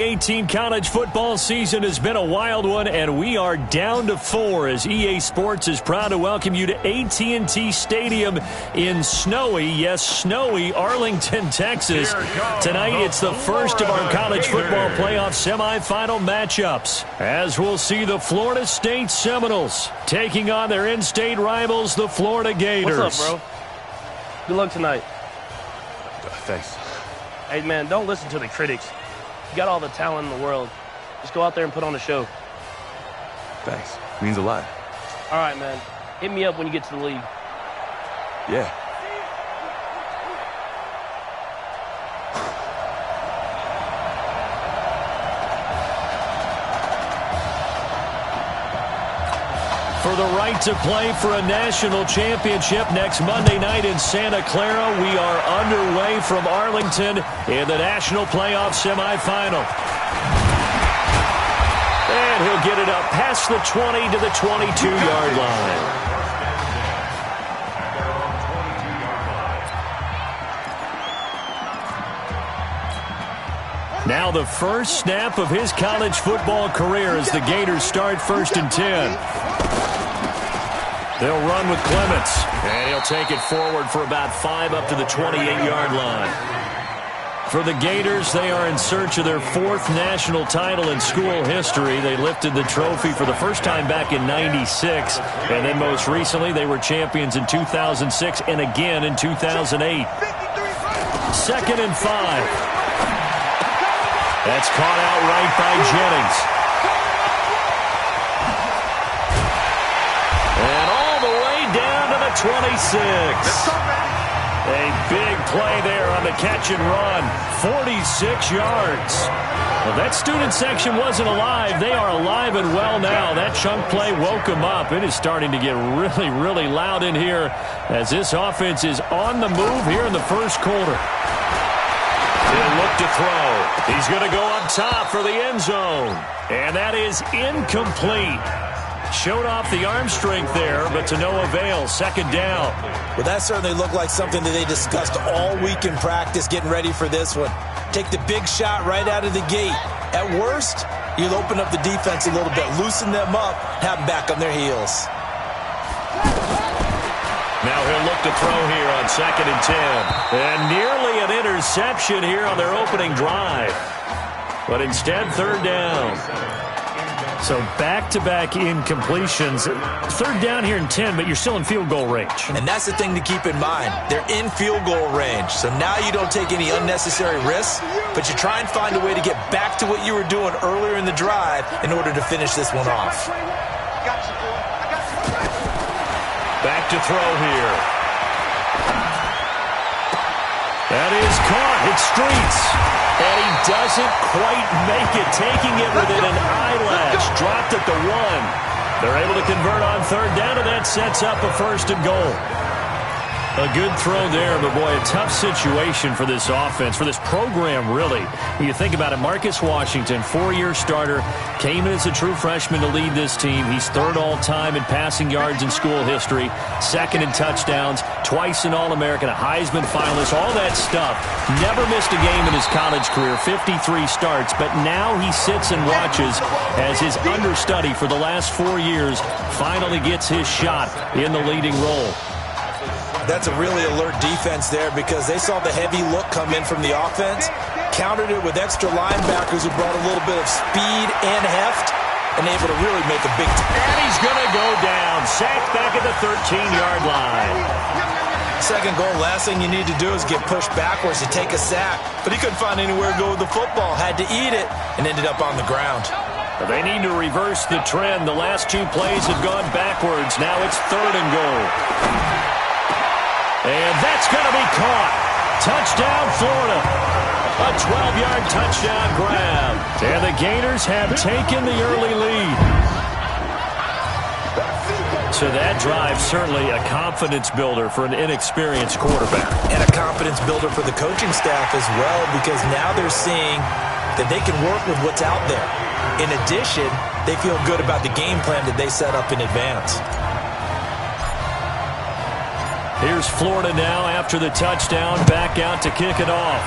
2018 college football season has been a wild one, and we are down to 4 as EA Sports is proud to welcome you to AT&T Stadium in snowy Arlington, Texas. Tonight, it's the first of our college football playoff semifinal matchups, as we'll see the Florida State Seminoles taking on their in-state rivals, the Florida Gators. What's up, bro? Good luck tonight. Thanks. Hey, man, don't listen to the critics. You got all the talent in the world. Just go out there and put on a show. Thanks. Means a lot. All right, man. Hit me up when you get to the league. Yeah. For the right to play for a national championship next Monday night in Santa Clara, we are underway from Arlington in the national playoff semifinal. And he'll get it up past the 20 to the 22-yard line. Now the first snap of his college football career as the Gators start 1st and 10. They'll run with Clements, and he'll take it forward for about 5 up to the 28-yard line. For the Gators, they are in search of their 4th national title in school history. They lifted the trophy for the first time back in '96, and then most recently they were champions in 2006 and again in 2008. 2nd and 5. That's caught out right by Jennings. And all the way down to the 26. A big play there on the catch and run. 46 yards. Well, that student section wasn't alive. They are alive and well now. That chunk play woke them up. It is starting to get really loud in here as this offense is on the move here in the first quarter. He'll look to throw. He's going to go up top for the end zone. And that is incomplete. Showed off the arm strength there, but to no avail. 2nd down. Well, that certainly looked like something that they discussed all week in practice, getting ready for this one. Take the big shot right out of the gate. At worst, you'll open up the defense a little bit, loosen them up, have them back on their heels. Now he'll look to throw here on 2nd and 10. And nearly an interception here on their opening drive. But instead, 3rd down. So back-to-back incompletions. 3rd down here in 10, but you're still in field goal range. And that's the thing to keep in mind. They're in field goal range. So now you don't take any unnecessary risks, but you try and find a way to get back to what you were doing earlier in the drive in order to finish this one off. Back to throw here. That is caught. It's Streets. And he doesn't quite make it, taking it within an eyelash. Dropped at the 1. They're able to convert on 3rd down, and that sets up a 1st and goal. A good throw there, but boy, a tough situation for this offense, for this program, really. When you think about it, Marcus Washington, 4-year starter, came in as a true freshman to lead this team. He's 3rd all-time in passing yards in school history, 2nd in touchdowns, twice an All-American, a Heisman finalist, all that stuff. Never missed a game in his college career, 53 starts, but now he sits and watches as his understudy for the last 4 years finally gets his shot in the leading role. That's a really alert defense there because they saw the heavy look come in from the offense, countered it with extra linebackers who brought a little bit of speed and heft, and able to really make a big And he's going to go down. Sacked back at the 13-yard line. 2nd goal, last thing you need to do is get pushed backwards to take a sack. But he couldn't find anywhere to go with the football, had to eat it, and ended up on the ground. They need to reverse the trend. The last 2 plays have gone backwards. Now it's 3rd and goal. And that's going to be caught. Touchdown, Florida. A 12-yard touchdown grab. And the Gators have taken the early lead. So that drive, certainly a confidence builder for an inexperienced quarterback. And a confidence builder for the coaching staff as well, because now they're seeing that they can work with what's out there. In addition, they feel good about the game plan that they set up in advance. Here's Florida now after the touchdown, back out to kick it off.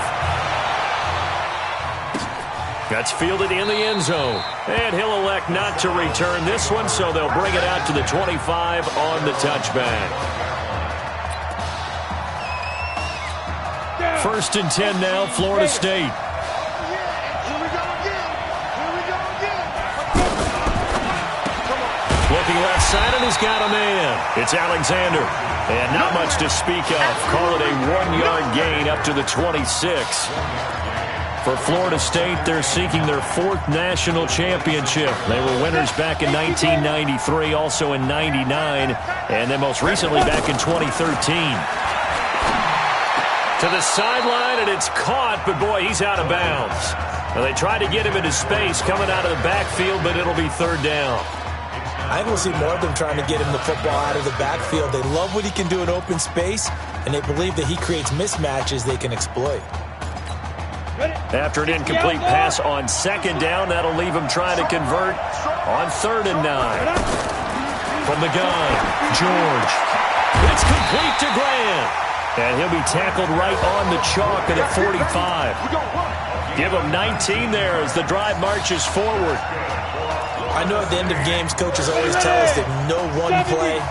That's fielded in the end zone. And he'll elect not to return this one, so they'll bring it out to the 25 on the touchback. 1st and 10 now, Florida State. Looking left side, and he's got a man. It's Alexander. And not much to speak of. Call it a 1-yard gain up to the 26. For Florida State, they're seeking their 4th national championship. They were winners back in 1993, also in 99, and then most recently back in 2013. To the sideline, and it's caught, but boy, he's out of bounds. Now, they tried to get him into space coming out of the backfield, but it'll be 3rd down. I think we'll see more of them trying to get him the football out of the backfield. They love what he can do in open space, and they believe that he creates mismatches they can exploit. After an incomplete pass on 2nd down, that'll leave him trying to convert on 3rd and 9. From the gun, George. It's complete to Graham. And he'll be tackled right on the chalk at a 45. Give him 19 there as the drive marches forward. I know at the end of games, coaches always tell us that no one play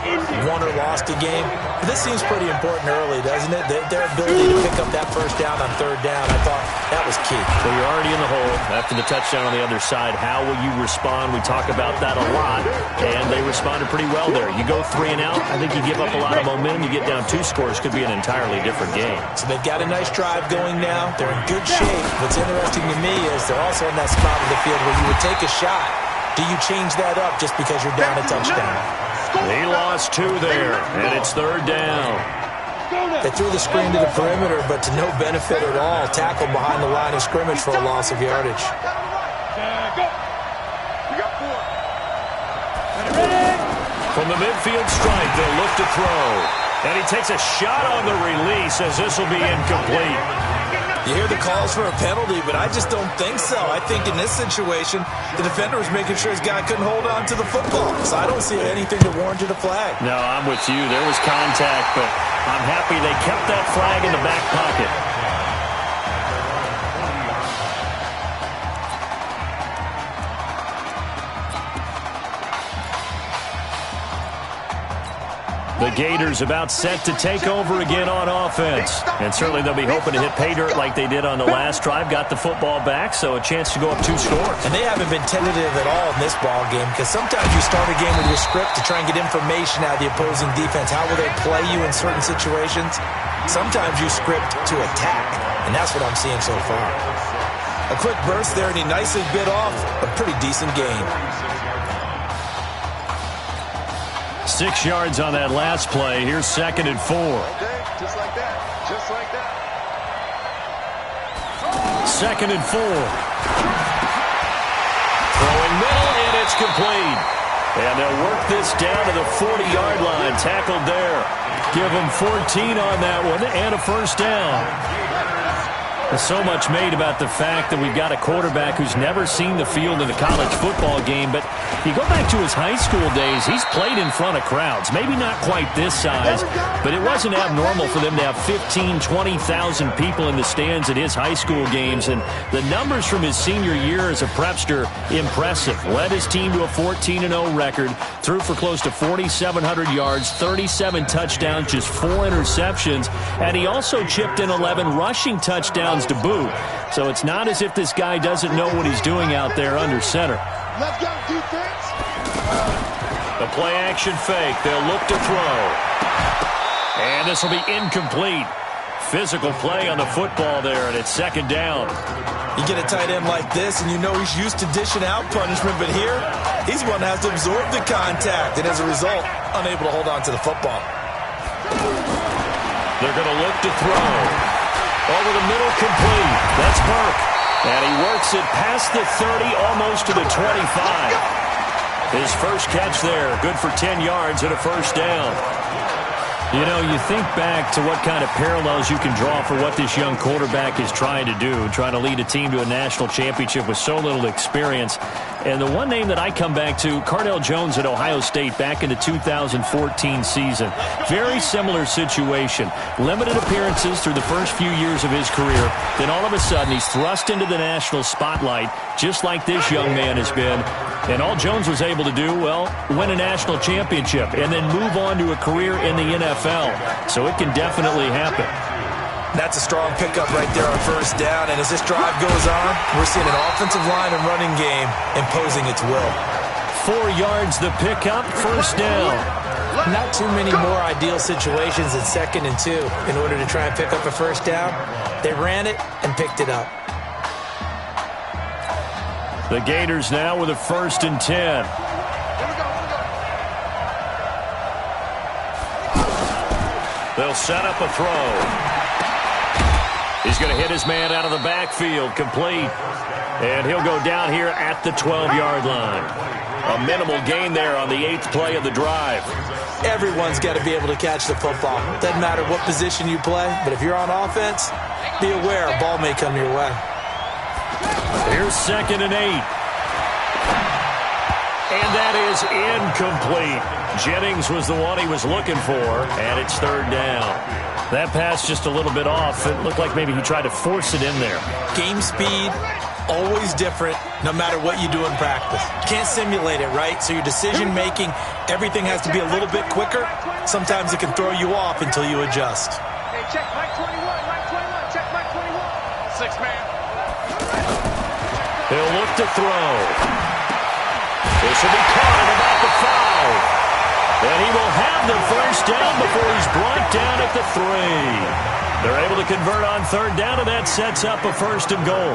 won or lost a game. But this seems pretty important early, doesn't it? Their ability to pick up that 1st down on 3rd down, I thought that was key. Well, you're already in the hole after the touchdown on the other side. How will you respond? We talk about that a lot, and they responded pretty well there. You go 3 and out, I think you give up a lot of momentum. You get down 2 scores, could be an entirely different game. So they've got a nice drive going now. They're in good shape. What's interesting to me is they're also in that spot of the field where you would take a shot. Do you change that up just because you're down a touchdown? He lost 2 there, and it's 3rd down. They threw the screen to the perimeter, but to no benefit at all. Tackled behind the line of scrimmage for a loss of yardage. From the midfield stripe, they'll look to throw. And he takes a shot on the release as this will be incomplete. You hear the calls for a penalty, but I just don't think so. I think in this situation, the defender was making sure his guy couldn't hold on to the football. So I don't see anything that warranted a flag. No, I'm with you. There was contact, but I'm happy they kept that flag in the back pocket. The Gators about set to take over again on offense. And certainly they'll be hoping to hit pay dirt like they did on the last drive. Got the football back, so a chance to go up 2 scores. And they haven't been tentative at all in this ball game, because sometimes you start a game with your script to try and get information out of the opposing defense. How will they play you in certain situations? Sometimes you script to attack, and that's what I'm seeing so far. A quick burst there, and he nicely bit off a pretty decent gain. 6 yards on that last play. Here's 2nd and 4. Just like that. Just like that. 2nd and 4. Throwing middle, and it's complete. And they'll work this down to the 40-yard line. Tackled there. Give them 14 on that one and a 1st down. There's so much made about the fact that we've got a quarterback who's never seen the field in a college football game, but you go back to his high school days, he's played in front of crowds. Maybe not quite this size, but it wasn't abnormal for them to have 15,000, 20,000 people in the stands at his high school games, and the numbers from his senior year as a prepster, impressive. Led his team to a 14-0 record, threw for close to 4,700 yards, 37 touchdowns, just 4 interceptions, and he also chipped in 11 rushing touchdowns to boot. So it's not as if this guy doesn't know what he's doing out there under center. Let's go, defense. The play action fake. They'll look to throw. And this will be incomplete. Physical play on the football there, and it's 2nd down. You get a tight end like this, and you know he's used to dishing out punishment, but here, he's one that has to absorb the contact, and as a result, unable to hold on to the football. They're going to look to throw. Over the middle, complete. That's Burke. And he works it past the 30, almost to the 25. His first catch there, good for 10 yards and a 1st down. You know, you think back to what kind of parallels you can draw for what this young quarterback is trying to do, trying to lead a team to a national championship with so little experience. And the one name that I come back to, Cardale Jones at Ohio State back in the 2014 season. Very similar situation. Limited appearances through the first few years of his career. Then all of a sudden, he's thrust into the national spotlight, just like this young man has been. And all Jones was able to do, well, win a national championship and then move on to a career in the NFL. So it can definitely happen. That's a strong pickup right there on first down. And as this drive goes on, we're seeing an offensive line and running game imposing its will. 4 yards the pickup, first down. Not too many more ideal situations in 2nd and 2 in order to try and pick up a first down. They ran it and picked it up. The Gators now with a 1st and 10. They'll set up a throw. He's going to hit his man out of the backfield, complete. And he'll go down here at the 12-yard line. A minimal gain there on the 8th play of the drive. Everyone's got to be able to catch the football. Doesn't matter what position you play, but if you're on offense, be aware a ball may come your way. Here's 2nd and 8. And that is incomplete. Jennings was the one he was looking for, and it's 3rd down. That pass just a little bit off. It looked like maybe he tried to force it in there. Game speed, always different, no matter what you do in practice. Can't simulate it, right? So your decision-making, everything has to be a little bit quicker. Sometimes it can throw you off until you adjust. Hey, check Mike 21, Mike 21, check Mike 21. 6 man. He'll look to throw. This will be caught at about the 5. And he will have the first down before he's brought down at the 3. They're able to convert on 3rd down, and that sets up a 1st and goal.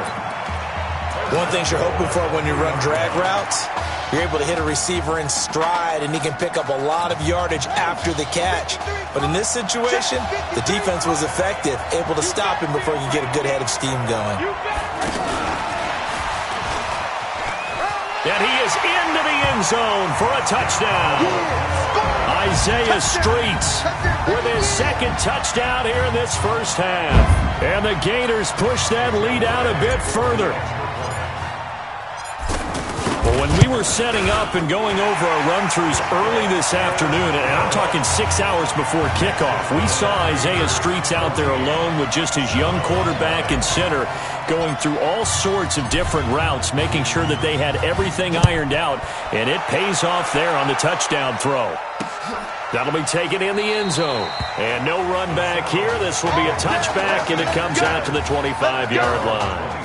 One thing you're hoping for when you run drag routes, you're able to hit a receiver in stride, and he can pick up a lot of yardage after the catch. But in this situation, the defense was effective, able to stop him before he could get a good head of steam going. And he is into the end zone for a touchdown. Isaiah Streets with his 2nd touchdown here in this first half. And the Gators push that lead out a bit further. Well, when we were setting up and going over our run-throughs early this afternoon, and I'm talking 6 hours before kickoff, we saw Isaiah Streets out there alone with just his young quarterback and center going through all sorts of different routes, making sure that they had everything ironed out, and it pays off there on the touchdown throw. That'll be taken in the end zone. And no run back here. This will be a touchback, and it comes out to the 25-yard line.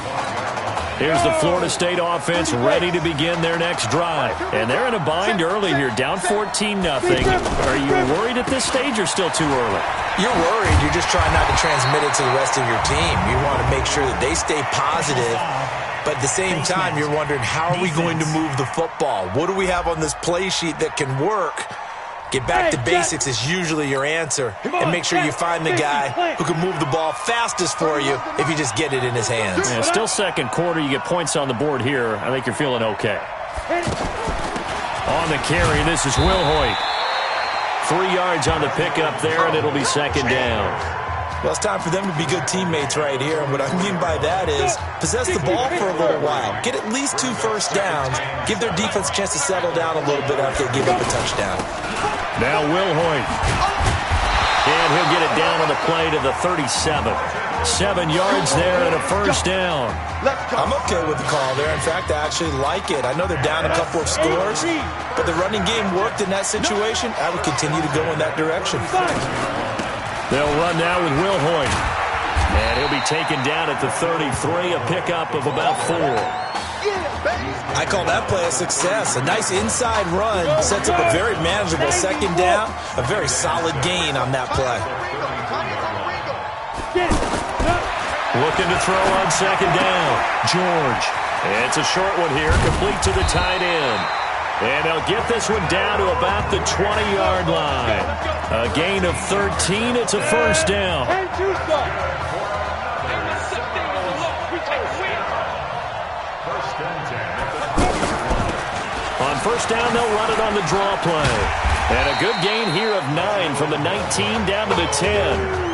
Here's the Florida State offense ready to begin their next drive. And they're in a bind early here, down 14-0. Are you worried at this stage or still too early? You're worried. You're just trying not to transmit it to the rest of your team. You want to make sure that they stay positive. But at the same time, you're wondering, how are we going to move the football? What do we have on this play sheet that can work? Get back to basics is usually your answer. And make sure you find the guy who can move the ball fastest for you if you just get it in his hands. Yeah, still 2nd quarter. You get points on the board here. I think you're feeling okay. On the carry, this is Will Hoyt. 3 yards on the pickup there, and it'll be 2nd down. Well, it's time for them to be good teammates right here. And what I mean by that is possess the ball for a little while. Get at least 2 first downs. Give their defense a chance to settle down a little bit after they give up a touchdown. Now Will Hoyt. And he'll get it down on the play to the 37. 7 yards there and a first down. I'm okay with the call there. In fact, I actually like it. I know they're down a couple of scores, but the running game worked in that situation. I would continue to go in that direction. They'll run now with Will Hoyt. And he'll be taken down at the 33, a pickup of about 4. I call that play a success. A nice inside run sets up a very manageable 2nd down. A very solid gain on that play. Looking to throw on 2nd down. George. It's a short one here, complete to the tight end. And they'll get this one down to about the 20-yard line. A gain of 13. It's a first down. On first down, they'll run it on the draw play. And a good gain here of 9 from the 19 down to the 10.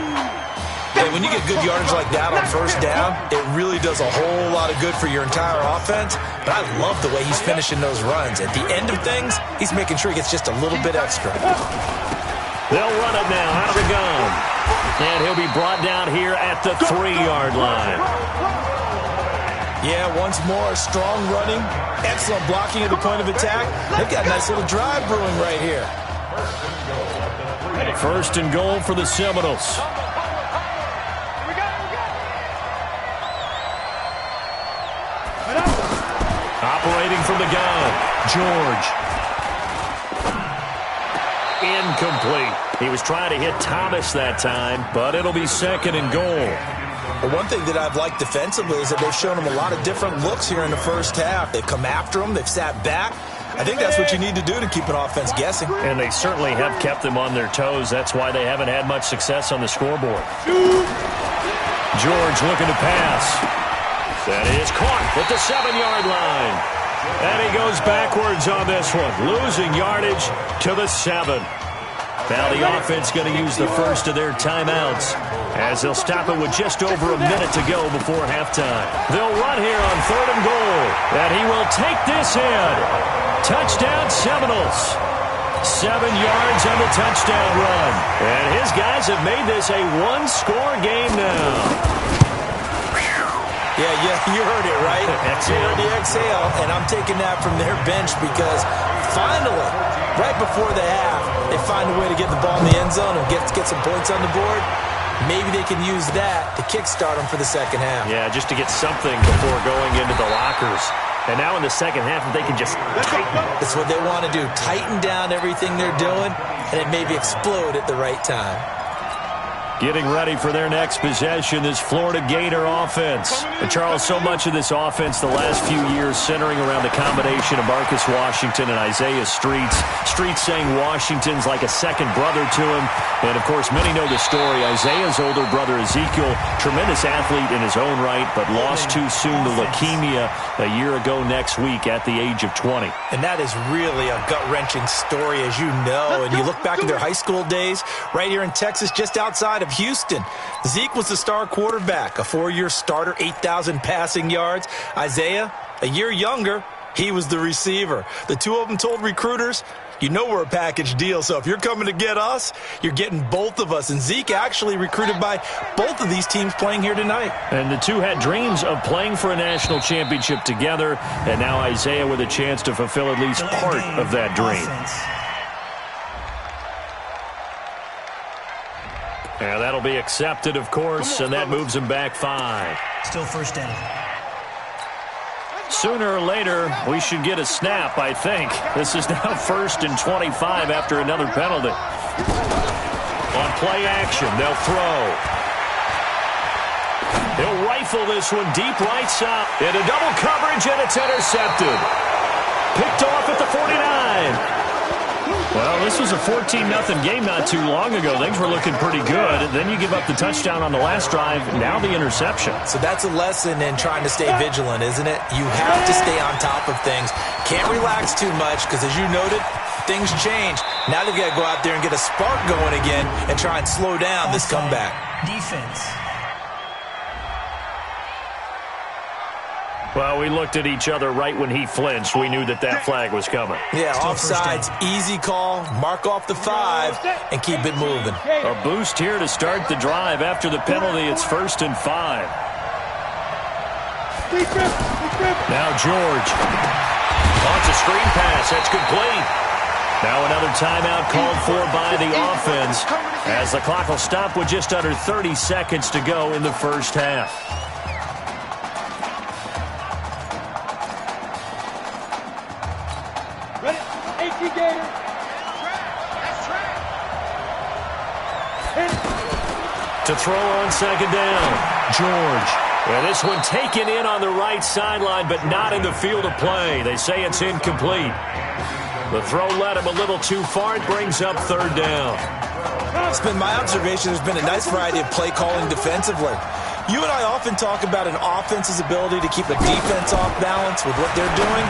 And when you get good yardage like that on first down, it really does a whole lot of good for your entire offense. But I love the way he's finishing those runs. At the end of things, he's making sure he gets just a little bit extra. They'll run it now out of the gun. And he'll be brought down here at the 3-yard line. Yeah, once more, strong running, excellent blocking at the point of attack. They've got a nice little drive brewing right here. First and goal for the Seminoles. Operating from the gun, George. Incomplete. He was trying to hit Thomas that time, but it'll be second and goal. Well, one thing that I've liked defensively is that they've shown him a lot of different looks here in the first half. They've come after him. They've sat back. I think that's what you need to do to keep an offense guessing. And they certainly have kept them on their toes. That's why they haven't had much success on the scoreboard. George looking to pass. That is caught at the 7-yard line. And he goes backwards on this one, losing yardage to the 7. Now the offense going to use the first of their timeouts as they'll stop it with just over a minute to go before halftime. They'll run here on 3rd and goal, and he will take this in. Touchdown Seminoles. 7 yards on the touchdown run. And his guys have made this a one-score game now. Yeah, you heard it, right? You heard the exhale, and I'm taking that from their bench because finally, right before the half, they find a way to get the ball in the end zone and get some points on the board. Maybe they can use that to kickstart them for the second half. Yeah, just to get something before going into the lockers. And now in the second half, if they can just tighten. That's what they want to do, tighten down everything they're doing, and it maybe explode at the right time. Getting ready for their next possession, this Florida Gator offense. And Charles, so much of this offense the last few years centering around the combination of Marcus Washington and Isaiah Streets. Streets saying Washington's like a second brother to him. And, of course, many know the story. Isaiah's older brother, Ezekiel, tremendous athlete in his own right, but lost too soon to leukemia a year ago next week at the age of 20. And that is really a gut-wrenching story, as you know. And you look back at their high school days right here in Texas, just outside of Houston. Zeke was the star quarterback, a 4-year starter, 8,000 passing yards. Isaiah, a year younger, he was the receiver. The two of them told recruiters, you know we're a package deal, so if you're coming to get us, you're getting both of us. And Zeke actually recruited by both of these teams playing here tonight. And the two had dreams of playing for a national championship together, and now Isaiah with a chance to fulfill at least part of that dream. Yeah, that'll be accepted, of course, and that moves him back 5. Still first down. Sooner or later, we should get a snap, I think. This is now 1st and 25 after another penalty. On play action, they'll throw. He'll rifle this one deep right side. Into double coverage, and it's intercepted. Picked off at the 49. Well, this was a 14-0 game not too long ago. Things were looking pretty good. Then you give up the touchdown on the last drive. Now the interception. So that's a lesson in trying to stay vigilant, isn't it? You have to stay on top of things. Can't relax too much because, as you noted, things change. Now they've got to go out there and get a spark going again and try and slow down this comeback. Defense. Well, we looked at each other right when he flinched. We knew that that flag was coming. Yeah, offsides, easy call, mark off the 5, and keep it moving. A boost here to start the drive. After the penalty, it's 1st and 5. Now George. Launch a screen pass. That's complete. Now another timeout called for by the offense as the clock will stop with just under 30 seconds to go in the first half. To throw on second down, George. And this one taken in on the right sideline, but not in the field of play. They say it's incomplete. The throw led him a little too far. It brings up 3rd down. It's been my observation there's been a nice variety of play calling defensively. You and I often talk about an offense's ability to keep a defense off balance with what they're doing.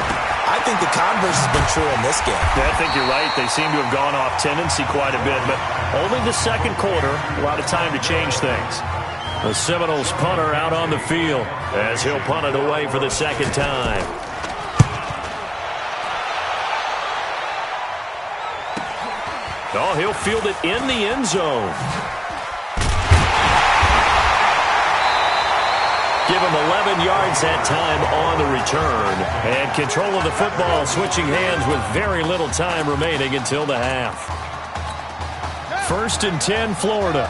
I think the converse has been true in this game. Yeah, I think you're right. They seem to have gone off tendency quite a bit, but only the second quarter, a lot of time to change things. The Seminoles punter out on the field as he'll punt it away for the second time. Oh, he'll field it in the end zone. Give him 11 yards that time on the return. And control of the football switching hands with very little time remaining until the half. 1st and 10, Florida.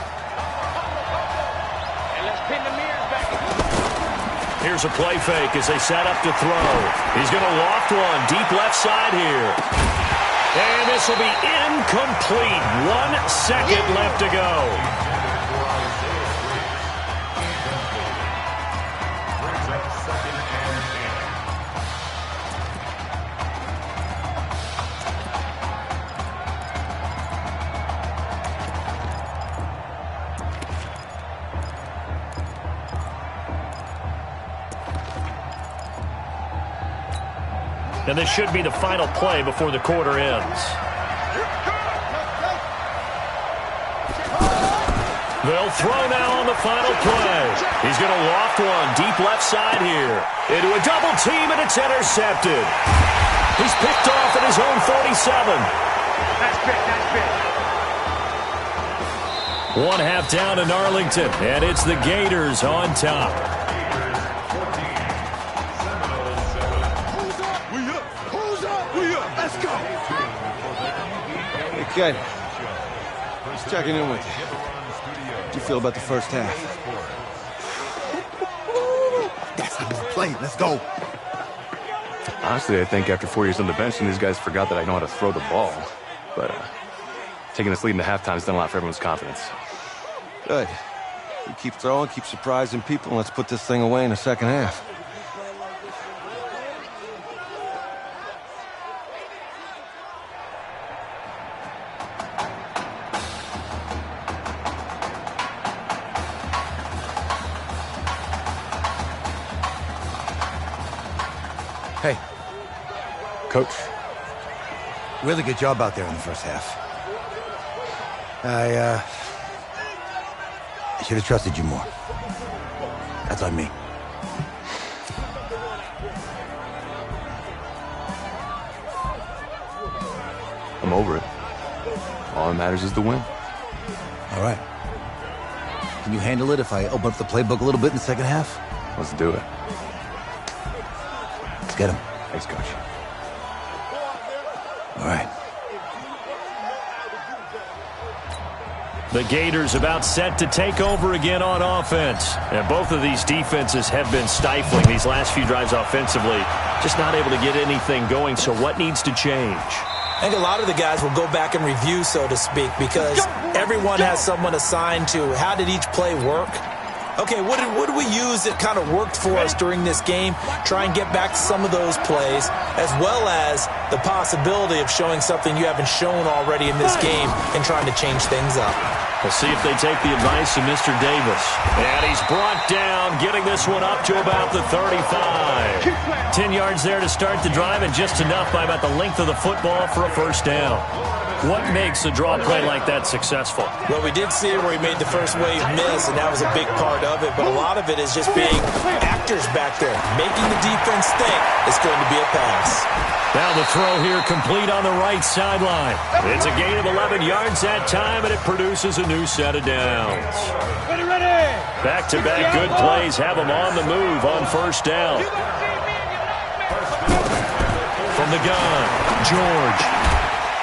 And let's pin the mirrors back. Here's a play fake as they set up to throw. He's going to loft one deep left side here. And this will be incomplete. 1 second left to go. And this should be the final play before the quarter ends. They'll throw now on the final play. He's going to loft one deep left side here. Into a double team, and it's intercepted. He's picked off at his own 47. That's big, that's big. 1 half down in Arlington, and it's the Gators on top. Good. Just checking in with you. How'd you feel about the first half? That's how we play. Let's go. Honestly, I think after 4 years on the bench, and these guys forgot that I know how to throw the ball. But taking this lead into halftime has done a lot for everyone's confidence. Good. We keep throwing, keep surprising people, and let's put this thing away in the second half. Hey, Coach, really good job out there in the first half. I should have trusted you more. That's on me. I'm over it. All that matters is the win. All right. Can you handle it if I open up the playbook a little bit in the second half? Let's do it. Let's get him. Thanks, Coach. All right. The Gators about set to take over again on offense. And both of these defenses have been stifling these last few drives offensively. Just not able to get anything going, so what needs to change? I think a lot of the guys will go back and review, so to speak, because everyone has someone assigned to how did each play work. Okay, what did we use that kind of worked for us during this game? Try and get back to some of those plays, as well as the possibility of showing something you haven't shown already in this game and trying to change things up. We'll see if they take the advice of Mr. Davis. And he's brought down, getting this one up to about the 35. 10 yards there to start the drive, and just enough by about the length of the football for a first down. What makes a draw play like that successful? Well, we did see it where he made the first wave miss, and that was a big part of it. But a lot of it is just being actors back there, making the defense think it's going to be a pass. Now the throw here complete on the right sideline. It's a gain of 11 yards that time, and it produces a new set of downs. Ready. Back-to-back good plays have them on the move on first down. From the gun, George.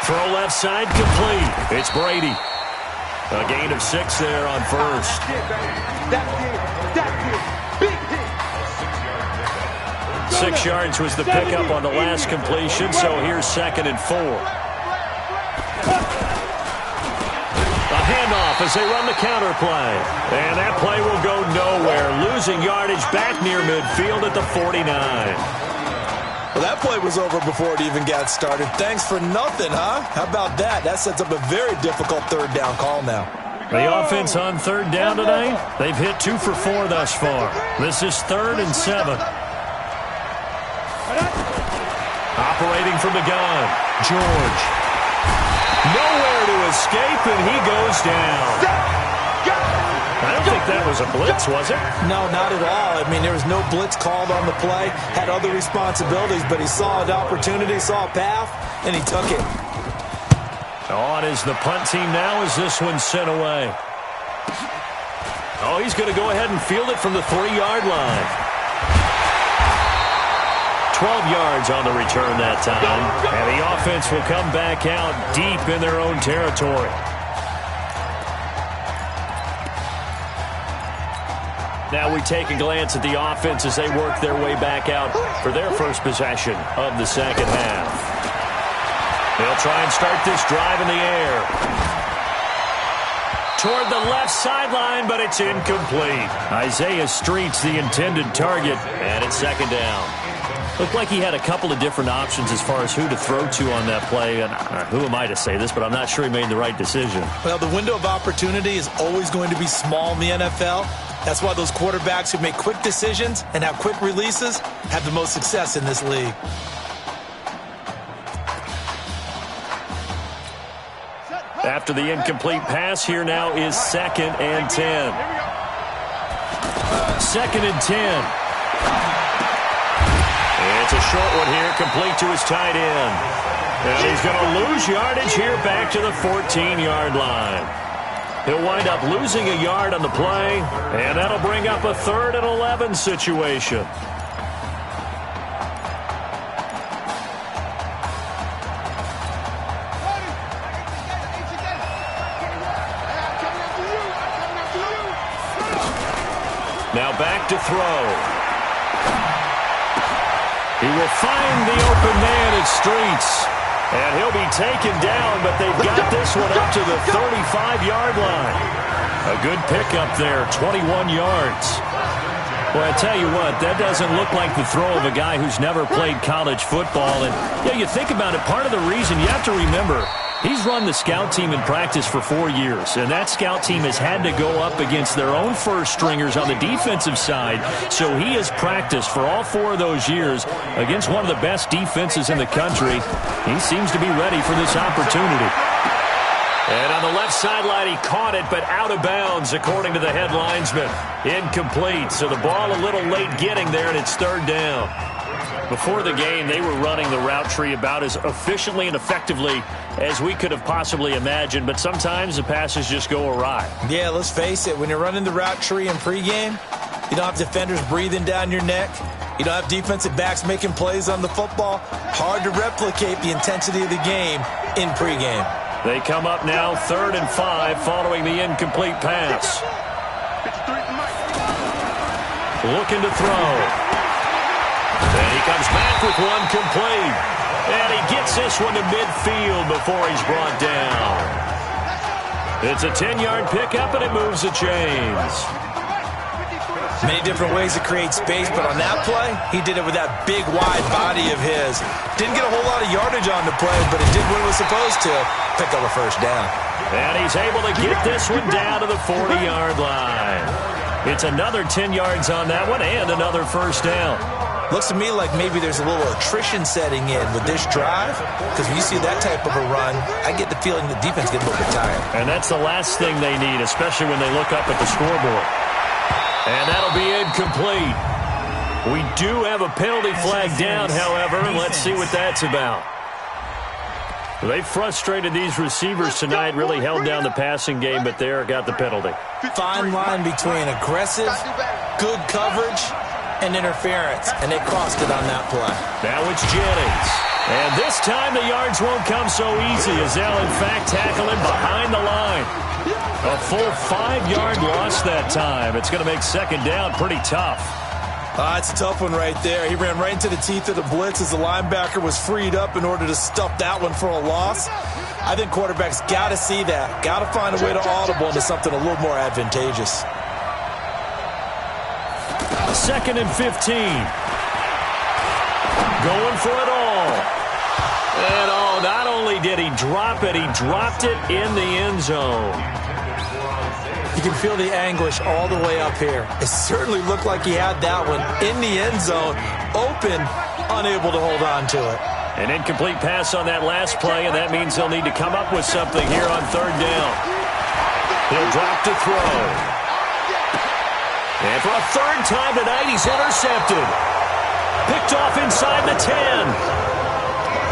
Throw left side complete. It's Brady. A gain of 6 there on first. That's it. Big hit. 6 yards was the pickup on the last completion, so here's 2nd and 4. A handoff as they run the counter play. And that play will go nowhere, losing yardage back near midfield at the 49. Well, that play was over before it even got started. Thanks for nothing, huh? How about that? That sets up a very difficult third down call now. The offense on third down tonight, they've hit 2 for 4 thus far. This is 3rd and 7. Operating from the gun, George. Nowhere to escape, and he goes down. I don't think that was a blitz, was it? No, not at all. I mean, there was no blitz called on the play. Had other responsibilities, but he saw an opportunity, saw a path, and he took it. On is the punt team now as this one's sent away. Oh, he's going to go ahead and field it from the 3-yard line. 12 yards on the return that time. And the offense will come back out deep in their own territory. Now we take a glance at the offense as they work their way back out for their first possession of the second half. They'll try and start this drive in the air. Toward the left sideline, but it's incomplete. Isaiah Street's the intended target, and it's second down. Looked like he had a couple of different options as far as who to throw to on that play. And who am I to say this, but I'm not sure he made the right decision. Well, the window of opportunity is always going to be small in the NFL. That's why those quarterbacks who make quick decisions and have quick releases have the most success in this league. After the incomplete pass, here now is 2nd and 10. 2nd and 10. It's a short one here, complete to his tight end. And he's going to lose yardage here back to the 14-yard line. He'll wind up losing a yard on the play, and that'll bring up a 3rd and 11 situation. Now back to throw. He will find the open man at Streets. And he'll be taken down, but they've got this one up to the 35-yard line. A good pickup there, 21 yards. Well, I tell you what, that doesn't look like the throw of a guy who's never played college football. And, yeah, you think about it, part of the reason, you have to remember, he's run the scout team in practice for 4 years, and that scout team has had to go up against their own first stringers on the defensive side, so he has practiced for all 4 of those years against one of the best defenses in the country. He seems to be ready for this opportunity. And on the left sideline, he caught it, but out of bounds, according to the head linesman. Incomplete, so the ball a little late getting there, and it's 3rd down. Before the game, they were running the route tree about as efficiently and effectively as we could have possibly imagined, but sometimes the passes just go awry. Yeah, let's face it, when you're running the route tree in pregame, you don't have defenders breathing down your neck. You don't have defensive backs making plays on the football. Hard to replicate the intensity of the game in pregame. They come up now 3rd and 5 following the incomplete pass. Looking to throw. And he comes back with one complete. And he gets this one to midfield before he's brought down. It's a 10-yard pickup, and it moves the chains. Many different ways to create space, but on that play, he did it with that big, wide body of his. Didn't get a whole lot of yardage on the play, but it did what it was supposed to. Pick up a first down. And he's able to get this one down to the 40-yard line. It's another 10 yards on that one and another first down. Looks to me like maybe there's a little attrition setting in with this drive, because when you see that type of a run, I get the feeling the defense gets a little bit tired. And that's the last thing they need, especially when they look up at the scoreboard. And that'll be incomplete. We do have a penalty flag down, however, and let's see what that's about. They frustrated these receivers tonight, really held down the passing game, but there got the penalty. Fine line between aggressive, good coverage, and interference, and they crossed it on that play. Now it's Jennings. And this time the yards won't come so easy as they'll, in fact, tackle him behind the line. A full 5-yard loss that time. It's going to make second down pretty tough. It's a tough one right there. He ran right into the teeth of the blitz as the linebacker was freed up in order to stuff that one for a loss. I think quarterbacks got to see that. Got to find a way to audible into something a little more advantageous. 2nd and 15. Going for it all. And not only did he drop it, he dropped it in the end zone. You can feel the anguish all the way up here. It certainly looked like he had that one in the end zone, open, unable to hold on to it. An incomplete pass on that last play, and that means they'll need to come up with something here on third down. He'll drop to throw. And for a third time tonight, he's intercepted. Picked off inside the 10.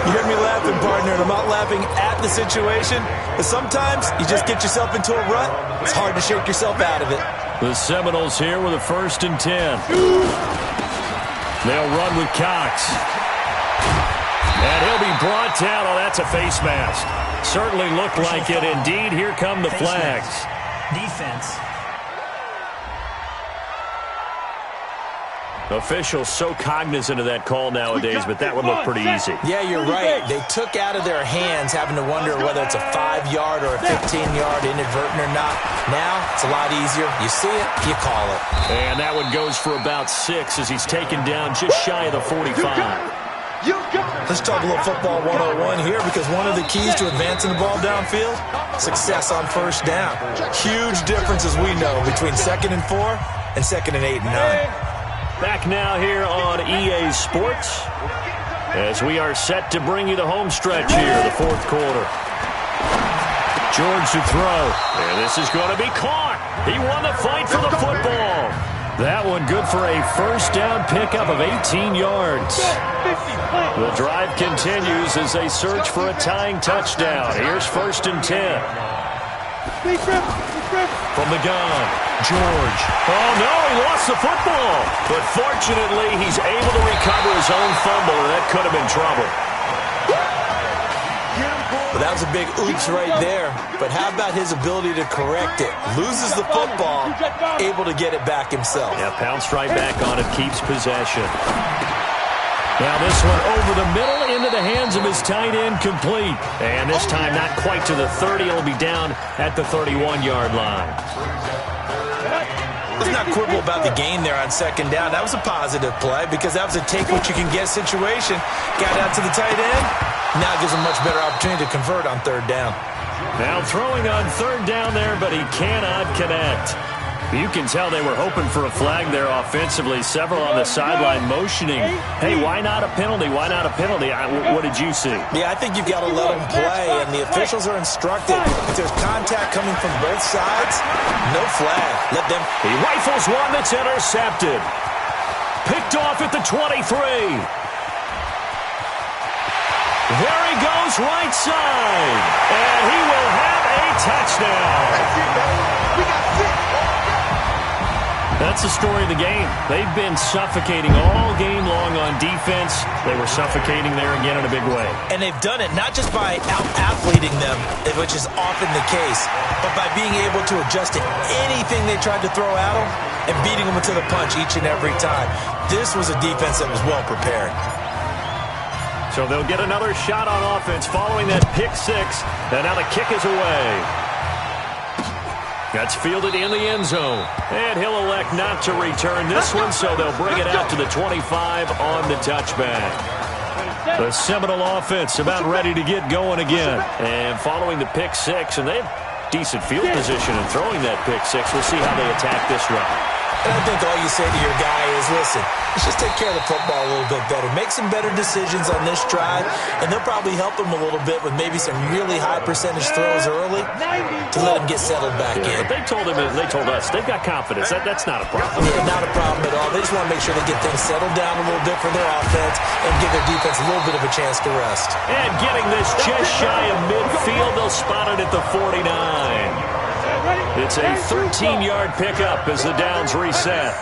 You hear me laughing, partner, and I'm not laughing at the situation, but sometimes you just get yourself into a rut. It's hard to shake yourself out of it. The Seminoles here with a 1st and 10. They'll run with Cox. And he'll be brought down. Oh, that's a face mask. Certainly looked like it. Indeed, here come the flags. Defense. Officials so cognizant of that call nowadays, but that would look pretty easy. Yeah, you're right. They took out of their hands having to wonder whether it's a 5-yard or a 15-yard inadvertent or not. Now, it's a lot easier. You see it, you call it. And that one goes for about 6 as he's taken down just shy of the 45. Let's talk a little football 101 here, because one of the keys to advancing the ball downfield, success on first down. Huge difference, as we know, between 2nd and 4 and 2nd and 8 and 9. Back now here on EA Sports as we are set to bring you the home stretch here, the 4th quarter. George to throw, and this is going to be caught. He won the fight for the football. That one good for a first down pickup of 18 yards. The drive continues as they search for a tying touchdown. Here's 1st and 10. From the gun, George. Oh, no, he lost the football. But fortunately, he's able to recover his own fumble, and that could have been trouble. Well, that was a big oops right there. But how about his ability to correct it? Loses the football, able to get it back himself. Yeah, pounced right back on it, keeps possession. Now this one over the middle into the hands of his tight end, complete. And this time not quite to the 30. He'll be down at the 31-yard line. Let's not quibble about the gain there on 2nd down. That was a positive play because that was a take-what-you-can-get situation. Got out to the tight end. Now gives him a much better opportunity to convert on 3rd down. Now throwing on 3rd down there, but he cannot connect. You can tell they were hoping for a flag there offensively. Several on the sideline motioning, hey, why not a penalty? Why not a penalty? What did you see? Yeah, I think you've got to let them play, and the officials are instructed. If there's contact coming from both sides, no flag. Let them. He rifles one that's intercepted. Picked off at the 23. There he goes, right side. And he will have a touchdown. We got 6. That's the story of the game. They've been suffocating all game long on defense. They were suffocating there again in a big way. And they've done it not just by out-athleting them, which is often the case, but by being able to adjust to anything they tried to throw at them and beating them to the punch each and every time. This was a defense that was well prepared. So they'll get another shot on offense following that pick 6. And now the kick is away. That's fielded in the end zone. And he'll elect not to return this one, so they'll bring it out to the 25 on the touchback. The Seminole offense about ready to get going again. And following the pick 6, and they have decent field position in throwing that pick 6. We'll see how they attack this drive. And I think all you say to your guy is, listen, let's just take care of the football a little bit better. Make some better decisions on this drive, and they'll probably help him a little bit with maybe some really high percentage throws early to let him get settled back in. But they told us, they've got confidence. That's not a problem. Yeah, not a problem at all. They just want to make sure they get things settled down a little bit for their offense and give their defense a little bit of a chance to rest. And getting this just shy of midfield, they'll spot it at the 49. It's a 13-yard pickup as the downs reset.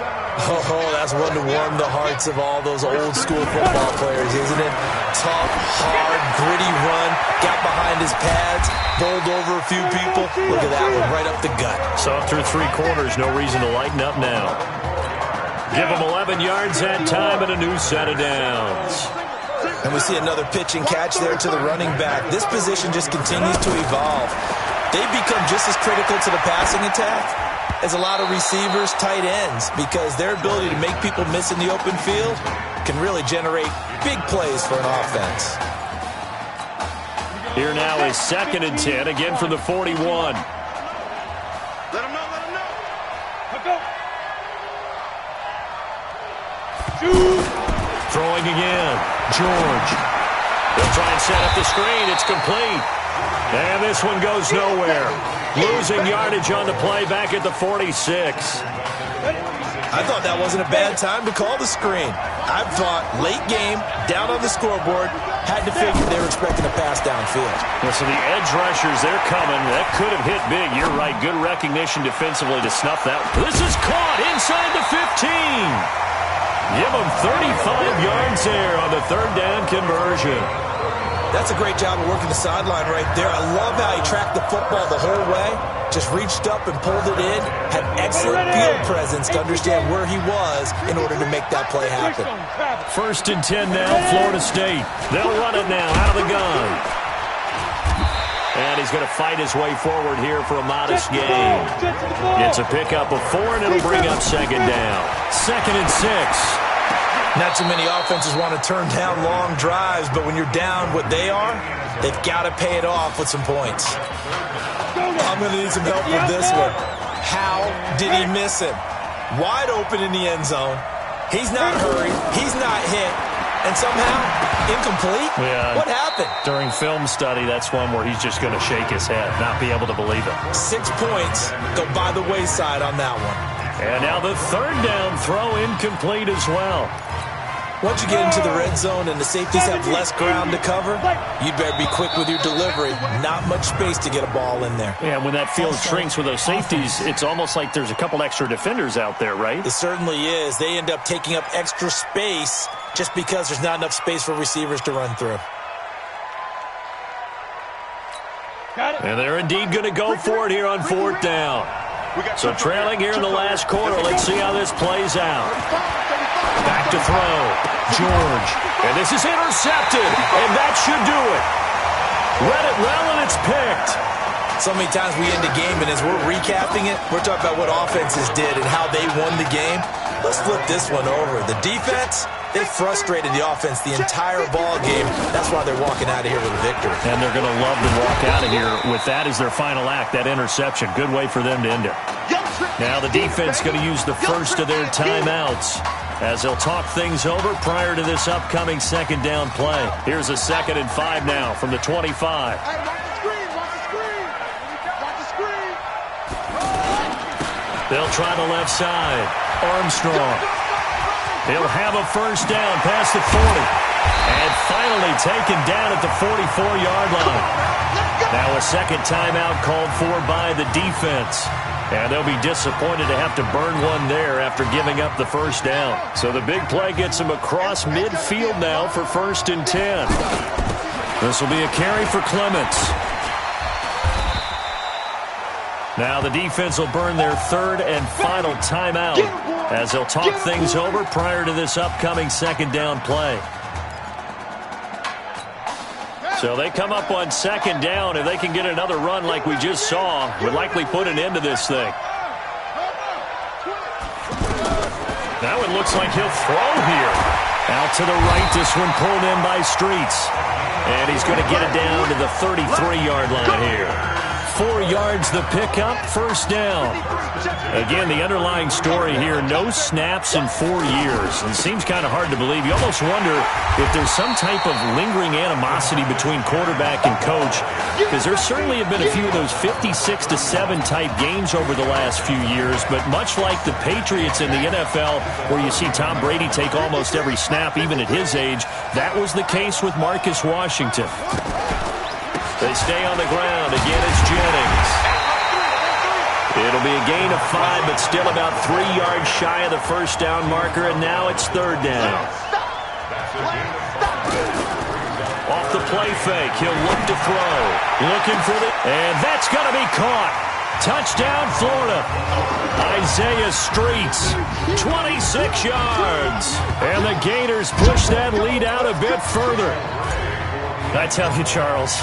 Oh, that's one to warm the hearts of all those old-school football players, isn't it? Tough, hard, gritty run, got behind his pads, bowled over a few people. Look at that one, right up the gut. So through 3 quarters, no reason to lighten up now. Give them 11 yards that time and a new set of downs. And we see another pitch and catch there to the running back. This position just continues to evolve. They've become just as critical to the passing attack as a lot of receivers, tight ends, because their ability to make people miss in the open field can really generate big plays for an offense. Here now is 2nd and 10, again from the 41. Let him know, let him know. Let's go. Throwing again, George. They'll try and set up the screen. It's complete. And this one goes nowhere. Losing yardage on the play back at the 46. I thought that wasn't a bad time to call the screen. I thought late game, down on the scoreboard, had to figure they were expecting a pass downfield. Well, so the edge rushers, they're coming. That could have hit big. You're right. Good recognition defensively to snuff that. This is caught inside the 15. Give them 35 yards there on the third down conversion. That's a great job of working the sideline right there. I love how he tracked the football the whole way. Just reached up and pulled it in. Had excellent field presence to understand where he was in order to make that play happen. 1st and 10 now, Florida State. They'll run it now out of the gun. And he's going to fight his way forward here for a modest gain. It's a pickup of 4, and it'll bring up 2nd down. 2nd and 6. Not too many offenses want to turn down long drives, but when you're down what they are, they've got to pay it off with some points. I'm going to need some help with this one. How did he miss him? Wide open in the end zone. He's not hurried. He's not hit. And somehow, incomplete? Yeah. What happened? During film study, that's one where he's just going to shake his head, not be able to believe it. 6 points go by the wayside on that one. And now the 3rd down throw incomplete as well. Once you get into the red zone and the safeties have less ground to cover, you'd better be quick with your delivery. Not much space to get a ball in there. Yeah, when that field shrinks with those safeties, it's almost like there's a couple extra defenders out there, right? It certainly is. They end up taking up extra space just because there's not enough space for receivers to run through. And they're indeed going to go for it here on 4th down. So trailing here in the last quarter. Let's see how this plays out. Back to throw. George. And this is intercepted. And that should do it. Read it well, and it's picked. So many times we end the game, and as we're recapping it, we're talking about what offenses did and how they won the game. Let's flip this one over. The defense, they frustrated the offense the entire ball game. That's why they're walking out of here with a victory. And they're going to love to walk out of here with that as their final act, that interception. Good way for them to end it. Now the defense going to use the first of their timeouts as they'll talk things over prior to this upcoming 2nd down play. Here's a 2nd and 5 now from the 25. They'll try the left side. Armstrong. He'll have a 1st down past the 40. And finally taken down at the 44-yard line. Now a 2nd timeout called for by the defense. And they'll be disappointed to have to burn one there after giving up the 1st down. So the big play gets them across midfield now for 1st and 10. This will be a carry for Clements. Now the defense will burn their 3rd and final timeout as they'll talk things over prior to this upcoming 2nd down play. So they come up on 2nd down. If they can get another run like we just saw, would likely put an end to this thing. Now it looks like he'll throw here. Out to the right, this one pulled in by Streets. And he's going to get it down to the 33-yard line here. 4 yards the pickup, 1st down. Again, the underlying story here, no snaps in 4 years. And it seems kind of hard to believe. You almost wonder if there's some type of lingering animosity between quarterback and coach, because there certainly have been a few of those 56-7 type games over the last few years. But much like the Patriots in the NFL, where you see Tom Brady take almost every snap, even at his age, that was the case with Marcus Washington. They stay on the ground. Again, it's Jennings. It'll be a gain of 5, but still about 3 yards shy of the 1st down marker, and now it's 3rd down. Off the play fake, he'll look to throw. Looking for the... And that's going to be caught. Touchdown, Florida. Isaiah Streets, 26 yards. And the Gators push that lead out a bit further. I tell you, Charles,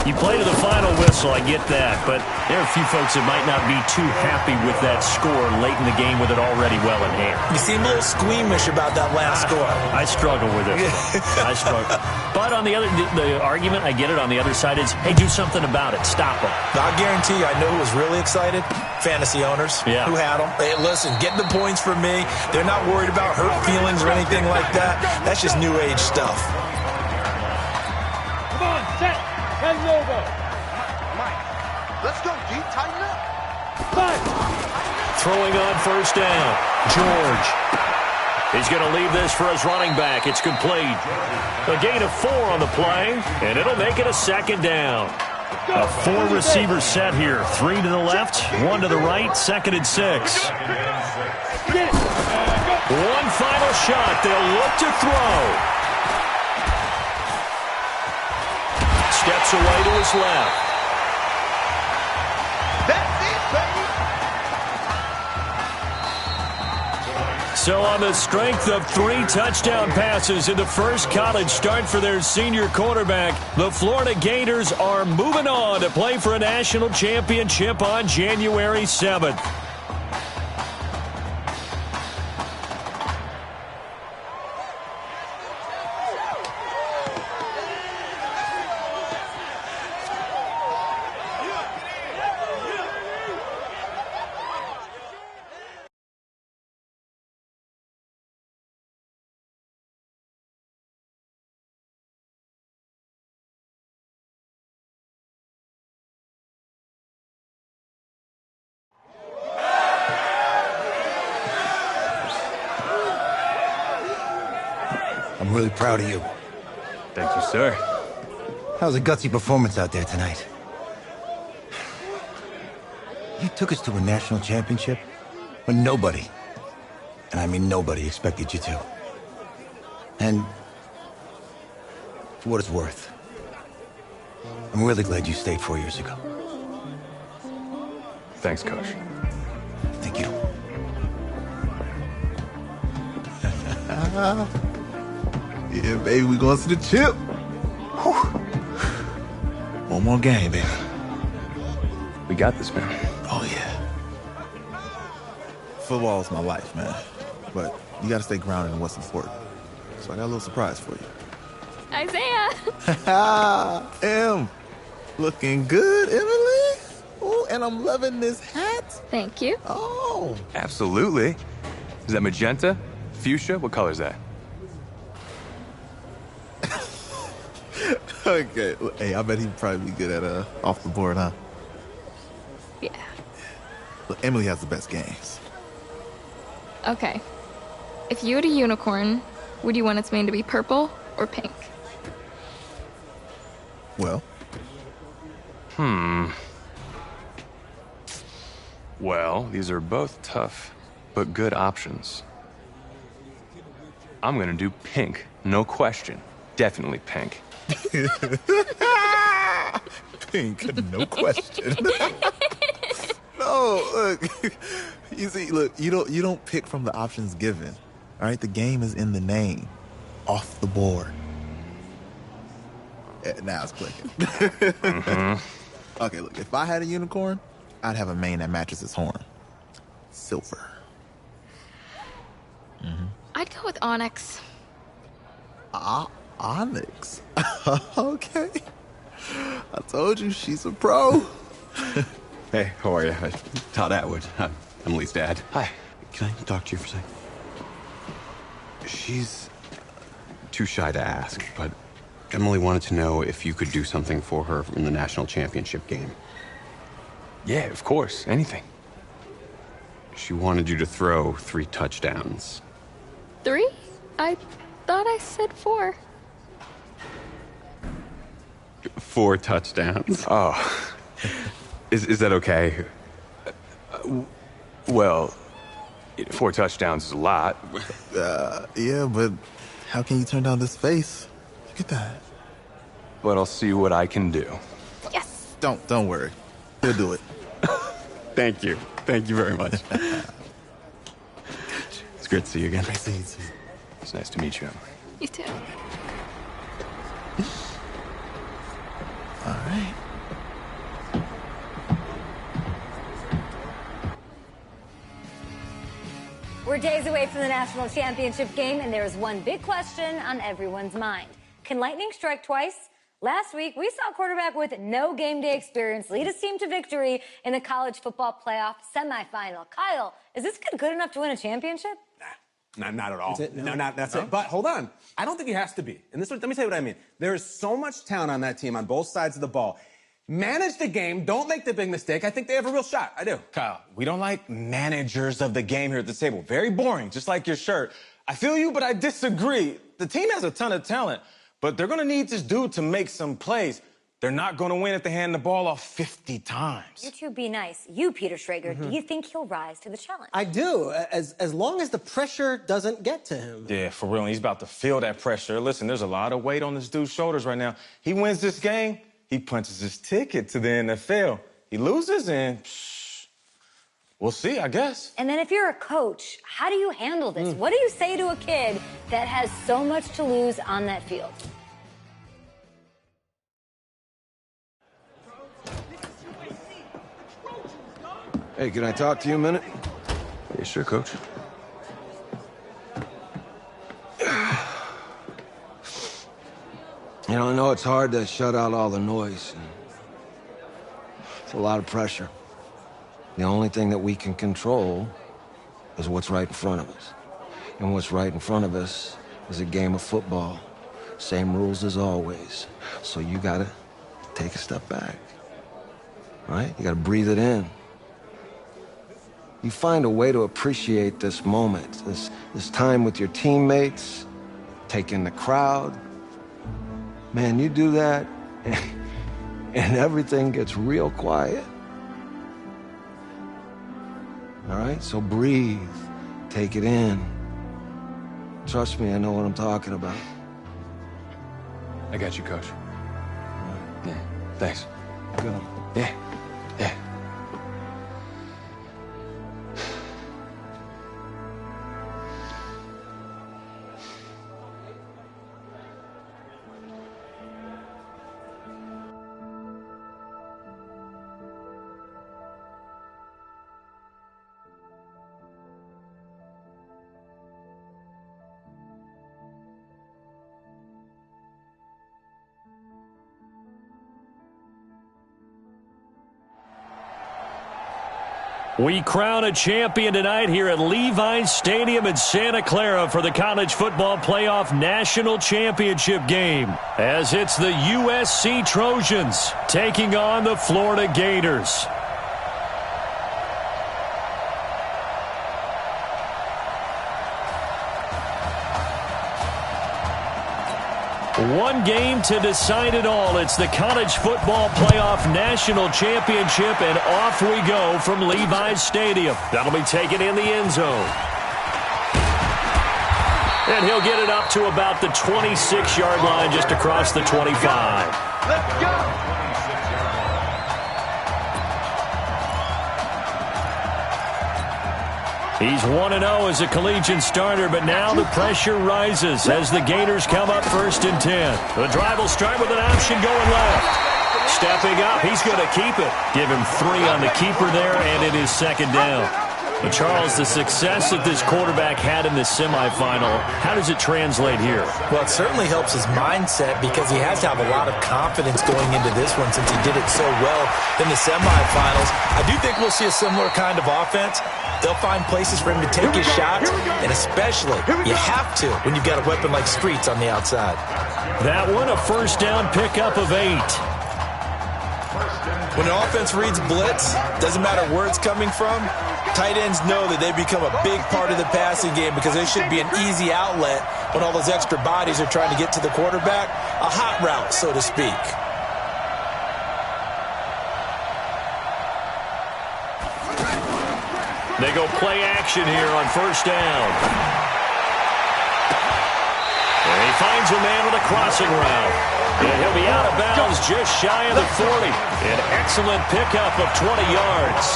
you play to the final whistle, I get that, but there are a few folks that might not be too happy with that score late in the game with it already well in hand. You seem a little squeamish about that last score. I struggle with it. I struggle. But on the argument, I get it, on the other side is, hey, do something about it. Stop them. I guarantee you, I know who was really excited. Fantasy owners who had them. Hey, listen, get the points from me. They're not worried about hurt feelings or anything like that. That's just new age stuff. Mike, let's go, G. Tighten up. Throwing on first down. George. He's going to leave this for his running back. It's complete. A gain of 4 on the play, and it'll make it a second down. A 4-receiver set here. 3 to the left, 1 to the right, 2nd and 6. One final shot. They'll look to throw. Steps away to his left. That's it, baby. So on the strength of 3 touchdown passes in the first college start for their senior quarterback, the Florida Gators are moving on to play for a national championship on January 7th. I'm really proud of you. Thank you, sir. That was a gutsy performance out there tonight. You took us to a national championship when nobody, and I mean nobody, expected you to. And for what it's worth, I'm really glad you stayed 4 years ago. Thanks, Coach. Thank you. Yeah, baby, we going to the chip. Whew. One more game, baby. We got this, man. Oh, yeah. Football is my life, man. But you got to stay grounded in what's important. So I got a little surprise for you. Isaiah! Looking good, Emily. Oh, and I'm loving this hat. Thank you. Oh. Absolutely. Is that magenta? Fuchsia? What color is that? Okay. Hey, I bet he'd probably be good at off the board, huh? Yeah. Look, Emily has the best games. Okay. If you had a unicorn, would you want its mane to be purple or pink? Well? Well, these are both tough, but good options. I'm gonna do pink, no question. Definitely pink. Pink, no question. No, look. You see, look, you don't pick from the options given. All right, the game is in the name. Off the board. Now it's clicking. Okay, look, if I had a unicorn, I'd have a mane that matches its horn. Silver. I'd go with onyx. Onyx. Okay. I told you, she's a pro. Hey, how are you? Todd Atwood. I'm Emily's dad. Hi. Can I talk to you for a second? She's too shy to ask, but Emily wanted to know if you could do something for her in the national championship game. Yeah, of course. Anything. She wanted you to throw 3 touchdowns. 3? I thought I said 4. 4 touchdowns. Oh. Is that okay? Well, 4 touchdowns is a lot. Yeah, but how can you turn down this face? Look at that. But I'll see what I can do. Yes! Don't worry. He'll do it. Thank you. Thank you very much. It's great to see you again. Great to see you too. It's nice to meet you. You too. All right. We're days away from the national championship game, and there is one big question on everyone's mind. Can lightning strike twice? Last week, we saw a quarterback with no game day experience lead his team to victory in the college football playoff semifinal. Kyle, is this kid good enough to win a championship? Not at all. That's it? No? That's No? it. But hold on. I don't think he has to be. And let me tell you what I mean. There is so much talent on that team on both sides of the ball. Manage the game. Don't make the big mistake. I think they have a real shot. I do. Kyle, we don't like managers of the game here at the table. Very boring, just like your shirt. I feel you, but I disagree. The team has a ton of talent, but they're going to need this dude to make some plays. They're not going to win if they hand the ball off 50 times. You two be nice. You, Peter Schrager, do you think he'll rise to the challenge? I do, as long as the pressure doesn't get to him. Yeah, for real. He's about to feel that pressure. Listen, there's a lot of weight on this dude's shoulders right now. He wins this game, he punches his ticket to the NFL. He loses, and we'll see, I guess. And then if you're a coach, how do you handle this? What do you say to a kid that has so much to lose on that field? Hey, can I talk to you a minute? Yeah, sure, Coach. You know, I know it's hard to shut out all the noise. It's a lot of pressure. The only thing that we can control is what's right in front of us. And what's right in front of us is a game of football. Same rules as always. So you gotta take a step back. Right? You gotta breathe it in. You find a way to appreciate this moment, this time with your teammates, take in the crowd. Man, you do that, and everything gets real quiet. All right? So breathe, take it in. Trust me, I know what I'm talking about. I got you, Coach. Yeah, thanks. Good. Yeah. We crown a champion tonight here at Levi's Stadium in Santa Clara for the College Football Playoff National Championship game, as it's the USC Trojans taking on the Florida Gators. One game to decide it all. It's the College Football Playoff National Championship, and off we go from Levi's Stadium. That'll be taken in the end zone. And he'll get it up to about the 26-yard line, just across the 25. Let's go! He's 1-0 as a collegiate starter, but now the pressure rises as the Gators come up 1st and 10. The drive will start with an option going left. Stepping up, he's going to keep it. Give him 3 on the keeper there, and it is 2nd down. But Charles, the success that this quarterback had in the semifinal, how does it translate here? Well, it certainly helps his mindset because he has to have a lot of confidence going into this one since he did it so well in the semifinals. I do think we'll see a similar kind of offense. They'll find places for him to take his shots, and especially, you have to when you've got a weapon like Streets on the outside. That one, a 1st down pickup of 8. When an offense reads blitz, doesn't matter where it's coming from, tight ends know that they become a big part of the passing game because there should be an easy outlet when all those extra bodies are trying to get to the quarterback. A hot route, so to speak. They go play action here on 1st down. And he finds a man with a crossing route. And he'll be out of bounds just shy of the 40. An excellent pickup of 20 yards.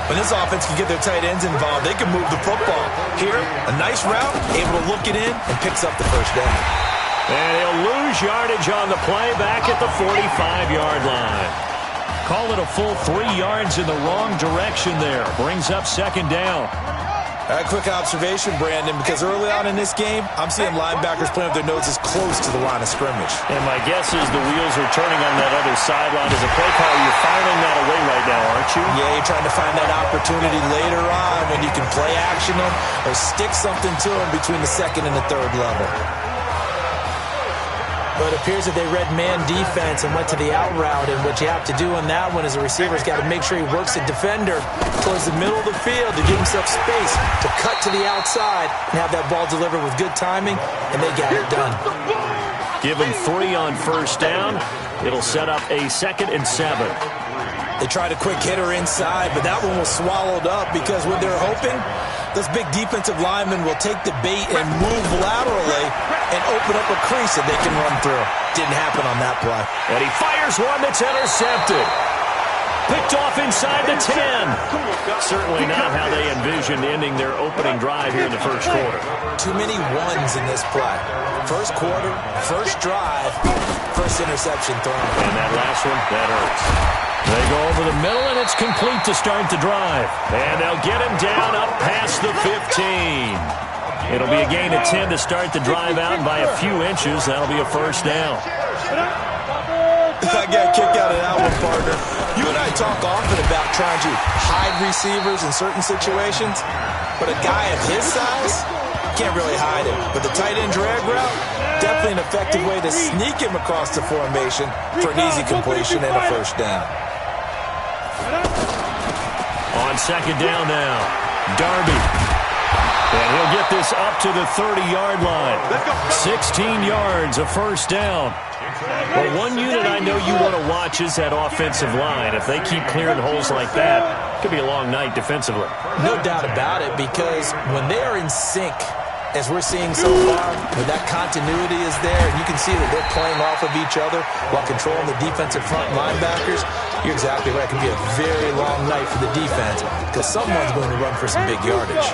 When this offense can get their tight ends involved, they can move the football. Here, a nice route, able to look it in, and picks up the 1st down. And he'll lose yardage on the play back at the 45-yard line. Call it a full 3 yards in the wrong direction there. Brings up 2nd down. Quick observation, Brandon, because early on in this game, I'm seeing linebackers playing with their noses close to the line of scrimmage. And my guess is the wheels are turning on that other sideline. As a play caller, you're filing that away right now, aren't you? Yeah, you're trying to find that opportunity later on when you can play action them or stick something to them between the second and the third level. But it appears that they read man defense and went to the out route, and what you have to do on that one is the receiver's got to make sure he works the defender towards the middle of the field to give himself space to cut to the outside and have that ball delivered with good timing, and they got it done. Give him 3 on first down. It'll set up a 2nd and 7. They tried a quick hitter inside, but that one was swallowed up because what they're hoping, those big defensive linemen will take the bait and move laterally and open up a crease that they can run through. Didn't happen on that play. And he fires one that's intercepted. Picked off inside the 10. Certainly not how they envisioned ending their opening drive here in the first quarter. Too many ones in this play. First quarter, first drive, first interception thrown. And that last one, that hurts. They go over the middle, and it's complete to start the drive. And they'll get him down up past the 15. It'll be a gain of 10 to start the drive out, and by a few inches, that'll be a first down. I got a kick out of that one, partner. You and I talk often about trying to hide receivers in certain situations, but a guy of his size can't really hide him. But the tight end drag route, definitely an effective way to sneak him across the formation for an easy completion and a first down. On second down now, Darby. And he'll get this up to the 30-yard line. 16 yards, a first down. Well, one unit I know you want to watch is that offensive line. If they keep clearing holes like that, it could be a long night defensively. No doubt about it, because when they are in sync, as we're seeing so far, when that continuity is there, and you can see that they're playing off of each other while controlling the defensive front linebackers, you're exactly right. It can be a very long night for the defense because someone's going to run for some big yardage.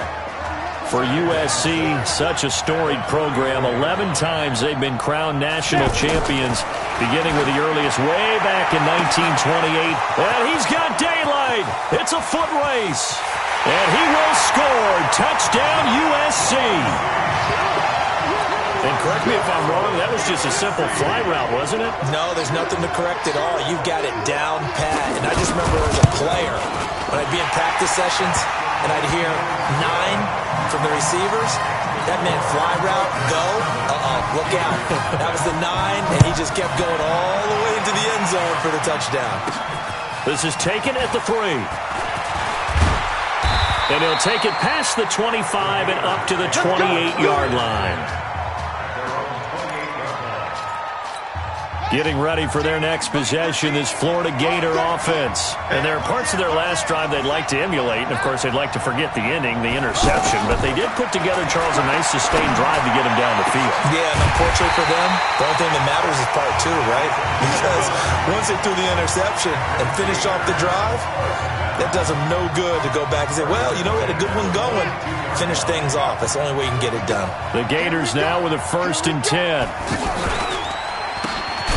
For USC, such a storied program. 11 times they've been crowned national champions, beginning with the earliest way back in 1928. And he's got daylight. It's a foot race. And he will score. Touchdown, USC. And correct me if I'm wrong, that was just a simple fly route, wasn't it? No, there's nothing to correct at all. You've got it down pat. And I just remember as a player, when I'd be in practice sessions, and I'd hear 9 from the receivers, that meant fly route, go, look out. That was the 9, and he just kept going all the way into the end zone for the touchdown. This is taken at the 3. And he'll take it past the 25 and up to the 28-yard line. Getting ready for their next possession, this Florida Gator offense. And there are parts of their last drive they'd like to emulate. And, of course, they'd like to forget the ending, the interception. But they did put together, Charles, a nice sustained drive to get him down the field. Yeah, and unfortunately for them, the only thing that matters is part 2, right? Because once they threw the interception and finished off the drive, that does them no good to go back and say, well, you know, we had a good one going. Finish things off. That's the only way you can get it done. The Gators now with a 1st and 10.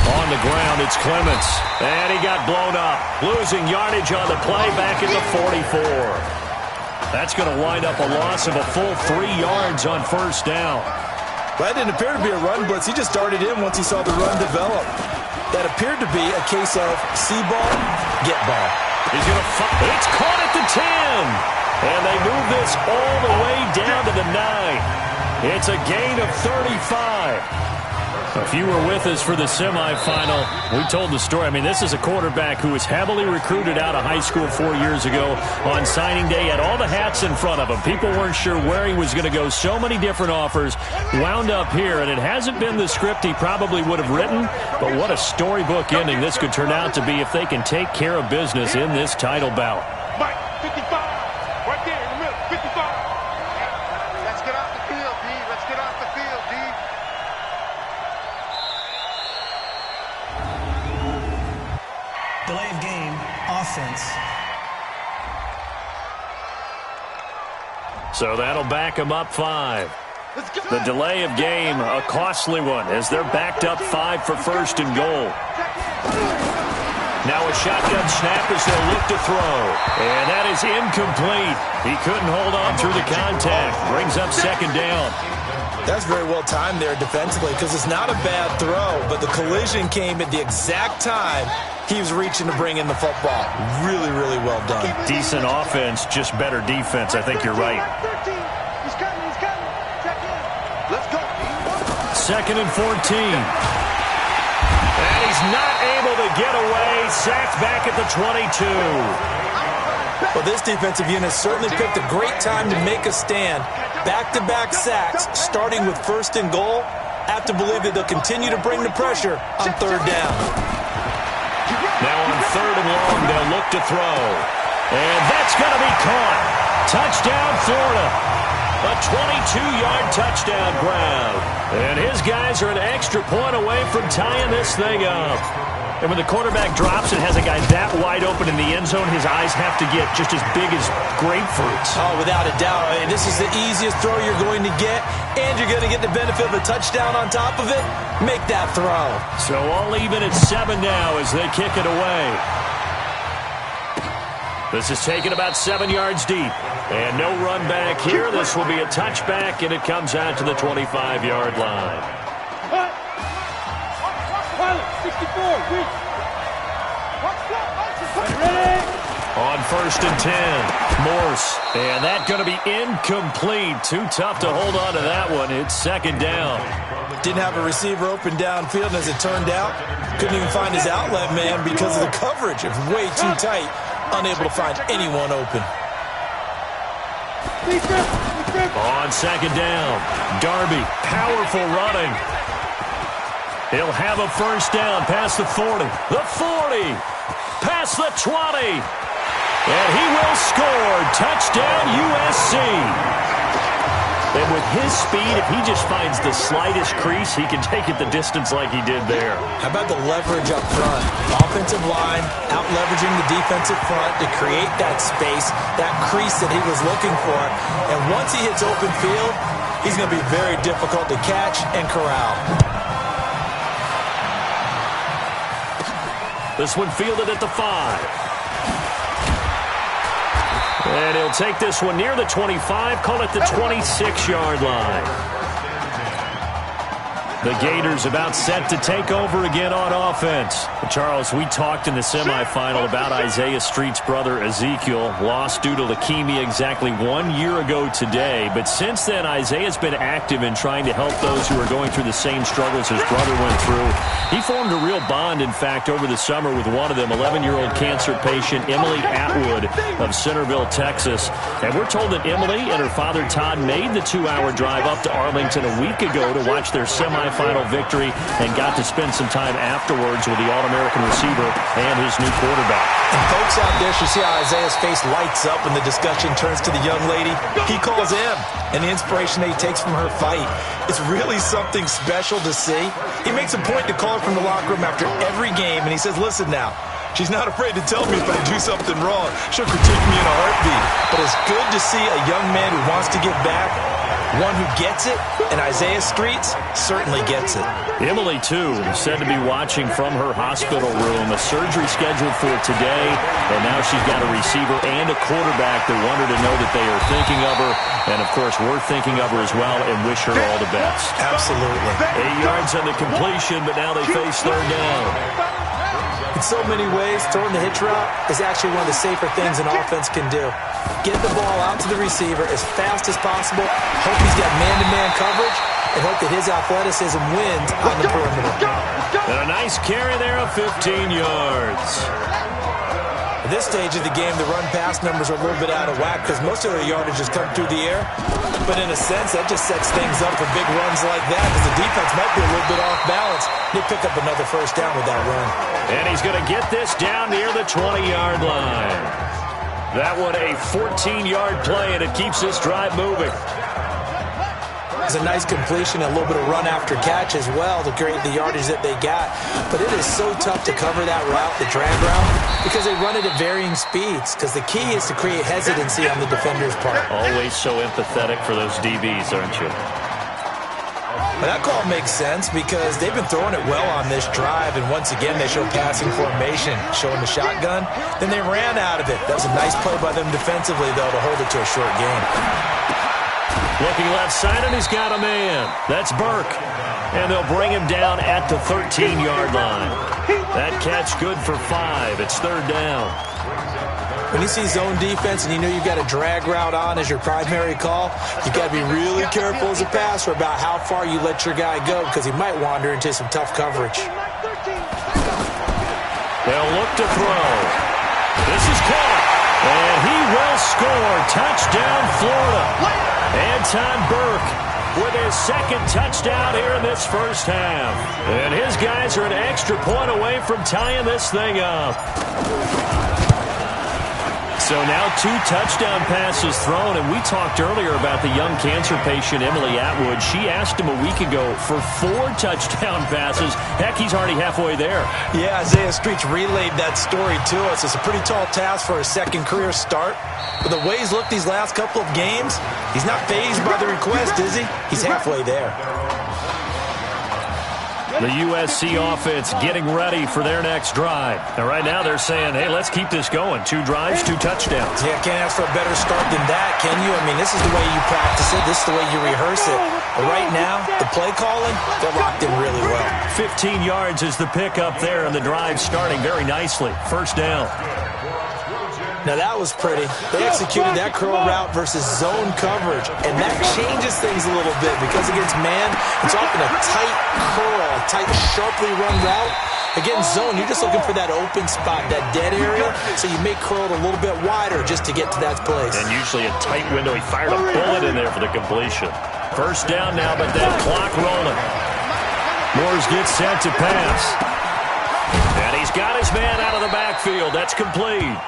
On the ground, it's Clements. And he got blown up. Losing yardage on the play back at the 44. That's going to wind up a loss of a full 3 yards on first down. That didn't appear to be a run blitz. He just started in once he saw the run develop. That appeared to be a case of see ball, get ball. He's going to fight. It's caught at the 10. And they move this all the way down to the 9. It's a gain of 35. If you were with us for the semifinal, we told the story. I mean, this is a quarterback who was heavily recruited out of high school 4 years ago. On signing day, had all the hats in front of him. People weren't sure where he was going to go. So many different offers. Wound up here, and it hasn't been the script he probably would have written. But what a storybook ending this could turn out to be if they can take care of business in this title bout. Mike, 55. Right there in the middle, 55. Let's get off the field, D. Let's get off the field, D. Delay of game, offense. So that'll back them up 5. The delay of game, a costly one, as they're backed up 5 for 1st and goal. Now a shotgun snap as they'll look to throw. And that is incomplete. He couldn't hold on through the contact. Brings up second down. That's very well timed there defensively because it's not a bad throw, but the collision came at the exact time he was reaching to bring in the football. Really, really well done. Decent offense, just better defense. I think you're right. He's coming. Check in. Let's go. Second and 14. And he's not able to get away. Sacked back at the 22. Well, this defensive unit certainly picked a great time to make a stand. Back-to-back sacks, starting with first and goal. I have to believe that they'll continue to bring the pressure on third down. Now on third and long, they'll look to throw. And that's going to be caught. Touchdown, Florida. A 22-yard touchdown grab. And his guys are an extra point away from tying this thing up. And when the quarterback drops and has a guy that wide open in the end zone, his eyes have to get just as big as grapefruits. Oh, without a doubt. I mean, this is the easiest throw you're going to get, and you're going to get the benefit of a touchdown on top of it. Make that throw. So all even at 7 now as they kick it away. This is taken about 7 yards deep. And no run back here. This will be a touchback, and it comes out to the 25-yard line. 64. On first and 10, Morse. And that going to be incomplete. Too tough to hold on to that one. It's second down. Didn't have a receiver open downfield, and as it turned out, couldn't even find his outlet man because of the coverage. It was way too tight. Unable to find anyone open. On second down, Darby, powerful running. He'll have a first down past the 40. The 40. Past the 20. And he will score. Touchdown, USC. And with his speed, if he just finds the slightest crease, he can take it the distance like he did there. How about the leverage up front? Offensive line out-leveraging the defensive front to create that space, that crease that he was looking for. And once he hits open field, he's going to be very difficult to catch and corral. This one fielded at the 5. And he'll take this one near the 25, call it the 26-yard line. The Gators about set to take over again on offense. Charles, we talked in the semifinal about Isaiah Street's brother Ezekiel, lost due to leukemia exactly 1 year ago today. But since then, Isaiah's been active in trying to help those who are going through the same struggles his brother went through. He formed a real bond, in fact, over the summer with one of them, 11-year-old cancer patient Emily Atwood of Centerville, Texas. And we're told that Emily and her father Todd made the 2-hour drive up to Arlington a week ago to watch their semifinal victory and got to spend some time afterwards with the All-American receiver and his new quarterback. And folks out there should see how Isaiah's face lights up when the discussion turns to the young lady he calls him and the inspiration that he takes from her fight. It's really something special to see. He makes a point to call her from the locker room after every game, and he says, listen now, she's not afraid to tell me if I do something wrong. She'll critique me in a heartbeat. But it's good to see a young man who wants to give back, one who gets it, and Isaiah Streets certainly gets it. Emily, too, said to be watching from her hospital room. A surgery scheduled for today, and now she's got a receiver and a quarterback that want her to know that they are thinking of her. And, of course, we're thinking of her as well and wish her all the best. Absolutely. 8 yards on the completion, but now they face third down. In so many ways, throwing the hitch route is actually one of the safer things an offense can do. Get the ball out to the receiver as fast as possible, hope he's got man-to-man coverage, and hope that his athleticism wins on the perimeter. And a nice carry there of 15 yards. At this stage of the game, the run-pass numbers are a little bit out of whack because most of their yardage has come through the air. But in a sense, that just sets things up for big runs like that because the defense might be a little bit off balance. They pick up another first down with that run. And he's going to get this down near the 20-yard line. That one a 14-yard play, and it keeps this drive moving. It's a nice completion and a little bit of run after catch as well to create the yardage that they got. But it is so tough to cover that route, the drag route, because they run it at varying speeds. Because the key is to create hesitancy on the defender's part. Always so empathetic for those DBs, aren't you? Well, that call makes sense because they've been throwing it well on this drive, and once again they show passing formation, showing the shotgun. Then they ran out of it. That was a nice play by them defensively, though, to hold it to a short game. Looking left side, and he's got a man. That's Burke. And they'll bring him down at the 13-yard line. That catch good for 5. It's third down. When you see zone defense and you know you've got a drag route on as your primary call, you've got to be really careful as a passer about how far you let your guy go because he might wander into some tough coverage. They'll look to throw. This is caught. And he will score. Touchdown, Florida. Anton Burke with his second touchdown here in this first half. And his guys are an extra point away from tying this thing up. So now 2 touchdown passes thrown, and we talked earlier about the young cancer patient, Emily Atwood. She asked him a week ago for 4 touchdown passes. Heck, he's already halfway there. Yeah, Isaiah Streets relayed that story to us. It's a pretty tall task for a second career start. But the way he's looked these last couple of games, he's not fazed by the request, is he? He's halfway there. The USC offense getting ready for their next drive. And right now they're saying, hey, let's keep this going. 2 drives, 2 touchdowns. Yeah, can't ask for a better start than that, can you? I mean, this is the way you practice it. This is the way you rehearse it. But right now, the play calling, they're locked in really well. 15 yards is the pickup there, and the drive starting very nicely. First down. Now, that was pretty. They executed that curl route versus zone coverage, and that changes things a little bit because against man, it's often a tight curl, a tight, sharply run route. Against zone, you're just looking for that open spot, that dead area, so you may curl it a little bit wider just to get to that place. And usually a tight window. He fired a bullet in there for the completion. First down now, but that clock rolling. Moores gets set to pass. And he's got his man out of the backfield. That's complete.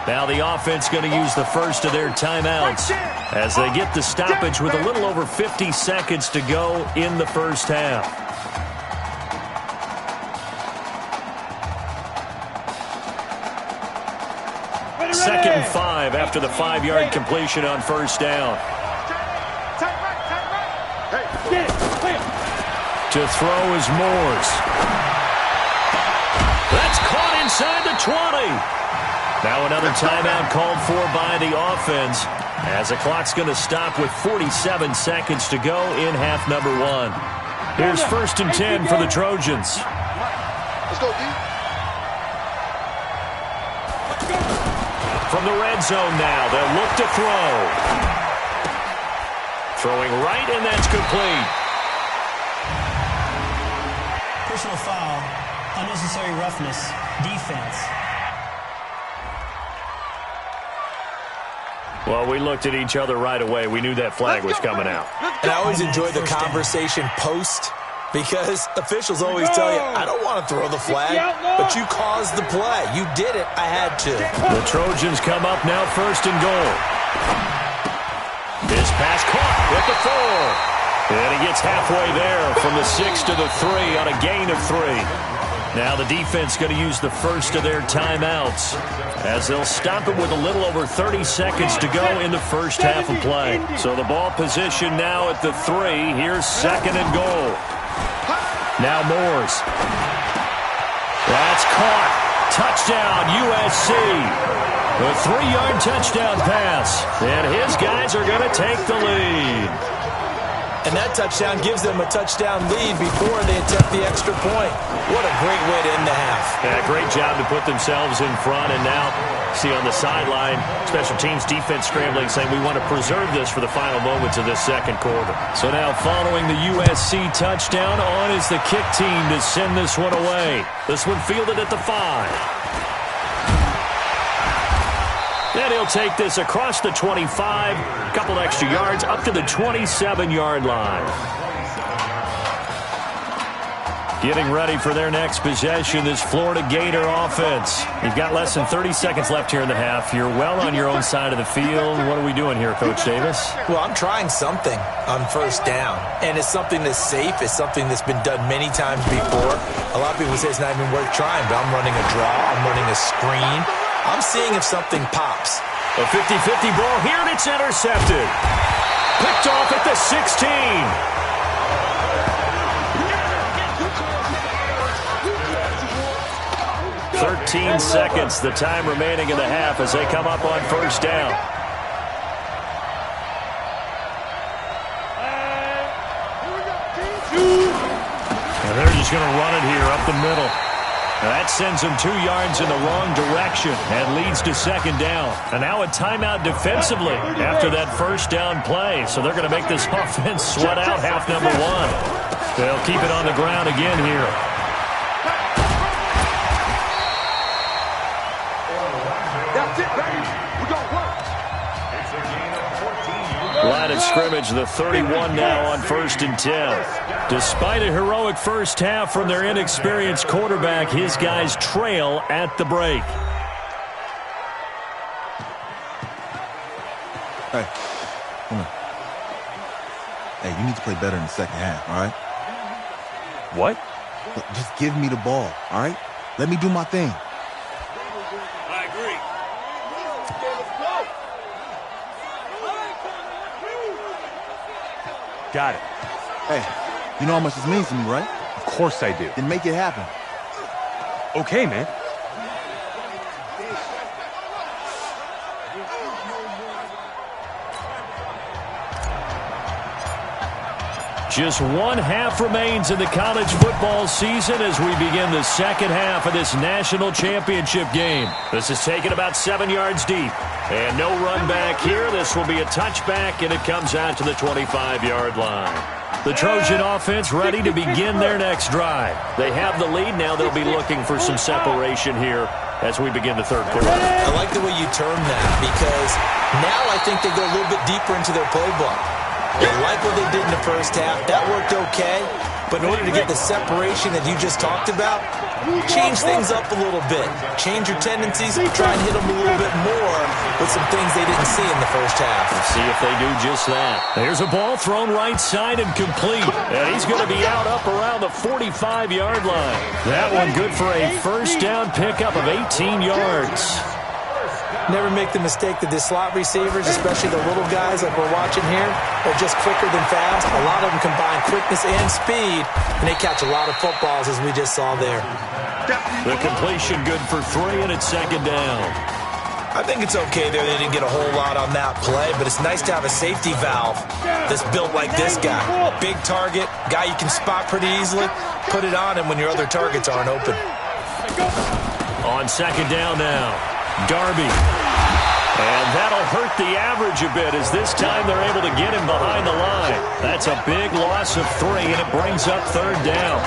Now the offense going to use the first of their timeouts as they get the stoppage with a little over 50 seconds to go in the first half. Second and 5 after the 5-yard completion on first down. To throw is Moores. That's caught inside the 20. Now another timeout called for by the offense as the clock's going to stop with 47 seconds to go in half number 1. Here's first and 10 for the Trojans. Let's go, D. From the red zone now, they'll look to throw. Throwing right, and that's complete. Personal foul, unnecessary roughness, defense. Well, we looked at each other right away. We knew that flag was coming out. And I always enjoy the conversation post because officials always tell you, I don't want to throw the flag, but you caused the play. You did it. I had to. The Trojans come up now first and goal. His pass caught at the 4. And he gets halfway there from the 6 to the 3 on a gain of 3. Now the defense going to use the first of their timeouts as they'll stop it with a little over 30 seconds to go in the first half of play. So the ball position now at the 3. Here's second and goal. Now Moores. That's caught. Touchdown, USC. A 3-yard touchdown pass. And his guys are going to take the lead. And that touchdown gives them a touchdown lead before they attempt the extra point. What a great way to end the half. Yeah, great job to put themselves in front. And now, see on the sideline, special teams defense scrambling, saying we want to preserve this for the final moments of this second quarter. So now following the USC touchdown, on is the kick team to send this one away. This one fielded at the 5. And he'll take this across the 25, a couple extra yards, up to the 27-yard line. Getting ready for their next possession, this Florida Gator offense. You've got less than 30 seconds left here in the half. You're well on your own side of the field. What are we doing here, Coach Davis? Well, I'm trying something on first down, and it's something that's safe. It's something that's been done many times before. A lot of people say it's not even worth trying, but I'm running a draw. I'm running a screen. I'm seeing if something pops. A 50-50 ball here, and it's intercepted. Picked off at the 16. 15 seconds, the time remaining in the half as they come up on first down. And they're just going to run it here up the middle. Now that sends them 2 yards in the wrong direction and leads to second down. And now a timeout defensively after that first down play. So they're going to make this offense sweat out half number 1. They'll keep it on the ground again here. That's it, baby. We're going to work. Line of scrimmage, the 31 now on 1st and 10. Despite a heroic first half from their inexperienced quarterback, his guys trail at the break. Hey, come on. Hey, you need to play better in the second half, all right? What? Look, just give me the ball, all right? Let me do my thing. I agree. Got it. Hey, you know how much this means to me, right? Of course I do. Then make it happen. Okay, man. Just 1 half remains in the college football season as we begin the second half of this national championship game. This is taken about 7 yards deep. And no run back here. This will be a touchback, and it comes out to the 25-yard line. The Trojan offense ready to begin their next drive. They have the lead. Now they'll be looking for some separation here as we begin the third quarter. I like the way you term that because now I think they go a little bit deeper into their playbook. They like what they did in the first half. That worked okay. But in order to get the separation that you just talked about, change things up a little bit. Change your tendencies. Try and hit them a little bit more with some things they didn't see in the first half. Let's see if they do just that. There's a ball thrown right side and complete. And he's going to be out up around the 45-yard line. That one good for a first down pickup of 18 yards. Never make the mistake that the slot receivers, especially the little guys like we're watching here, are just quicker than fast. A lot of them combine quickness and speed, and they catch a lot of footballs, as we just saw there. The completion good for 3, and it's second down. I think it's okay there. They didn't get a whole lot on that play, but it's nice to have a safety valve that's built like this guy. Big target, guy you can spot pretty easily. Put it on him when your other targets aren't open. On second down now, Darby. And that'll hurt the average a bit as this time they're able to get him behind the line. That's a big loss of 3, and it brings up third down.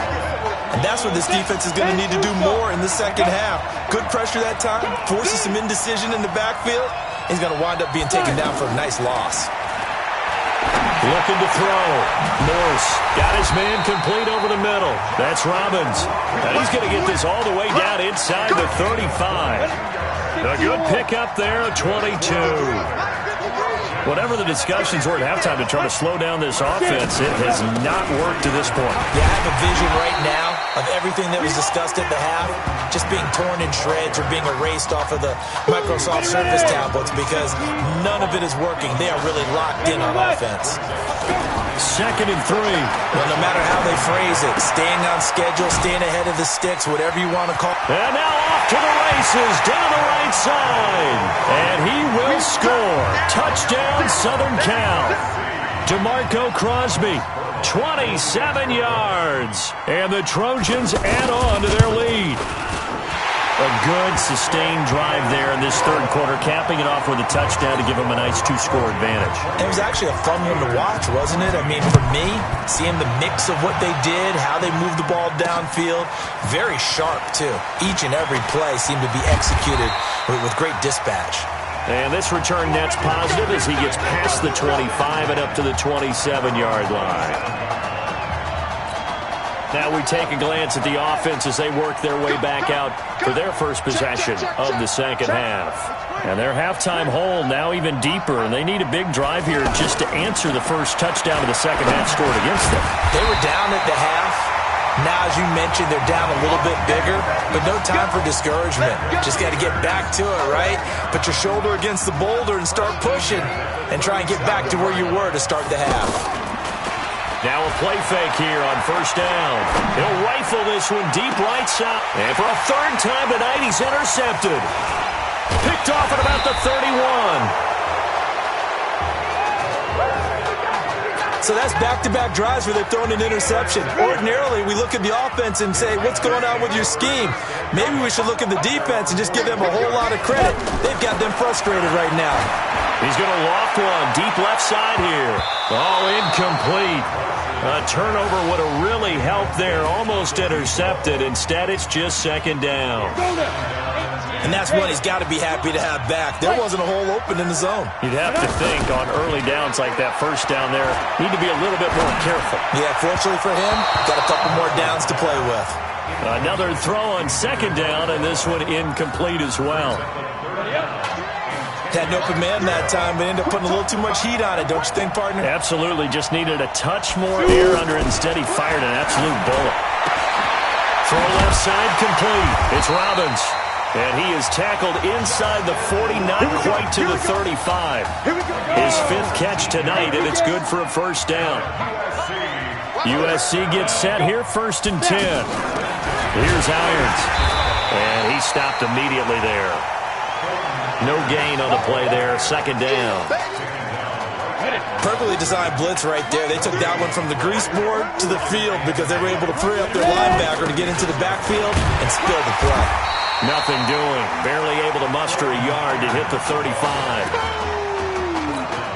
And that's what this defense is going to need to do more in the second half. Good pressure that time, forces some indecision in the backfield. He's going to wind up being taken down for a nice loss. Looking to throw. Morse got his man complete over the middle. That's Robbins. And he's going to get this all the way down inside the 35. A good pickup there, 22. Whatever the discussions were at halftime to try to slow down this offense, it has not worked to this point. Yeah, I have a vision right now of everything that was discussed at the half just being torn in shreds or being erased off of the Microsoft Surface tablets because none of it is working. They are really locked in on offense. Second and 3. Well, no matter how they phrase it, staying on schedule, staying ahead of the sticks, whatever you want to call it. And now off to the races, down the right side. And he will score. Touchdown, Southern Cal. DeMarco Crosby, 27 yards. And the Trojans add on to their lead. A good, sustained drive there in this third quarter, capping it off with a touchdown to give them a nice 2-score advantage. It was actually a fun one to watch, wasn't it? I mean, for me, seeing the mix of what they did, how they moved the ball downfield, very sharp, too. Each and every play seemed to be executed with great dispatch. And this return net's positive as he gets past the 25 and up to the 27-yard line. Now we take a glance at the offense as they work their way back out for their first possession of the second half. And their halftime hole now even deeper, and they need a big drive here just to answer the first touchdown of the second half scored against them. They were down at the half. Now, as you mentioned, they're down a little bit bigger, but no time for discouragement. Just got to get back to it, right? Put your shoulder against the boulder and start pushing and try and get back to where you were to start the half. Now a play fake here on first down. He'll rifle this one deep right side. And for a third time tonight, he's intercepted. Picked off at about the 31. So that's back-to-back drives where they're throwing an interception. Ordinarily, we look at the offense and say, what's going on with your scheme? Maybe we should look at the defense and just give them a whole lot of credit. They've got them frustrated right now. He's going to loft one deep left side here. Oh, incomplete. A turnover would have really helped there. Almost intercepted. Instead, it's just second down. And that's one he's got to be happy to have back. There wasn't a hole open in the zone. You'd have to think on early downs like that first down there, need to be a little bit more careful. Yeah, fortunately for him, got a couple more downs to play with. Another throw on second down, and this one incomplete as well. Had an open man that time, but ended up putting a little too much heat on it, don't you think, partner? Absolutely. Just needed a touch more air under it. Instead, he fired an absolute bullet. Throw left side complete. It's Robbins. And he is tackled inside the 40, not quite to the 35. His fifth catch tonight, and it's good for a first down. USC gets set here, 1st and 10. Here's Irons. And he stopped immediately there. No gain on the play there, second down. Perfectly designed blitz right there. They took that one from the grease board to the field because they were able to free up their linebacker to get into the backfield and spill the play. Nothing doing. Barely able to muster a yard to hit the 35.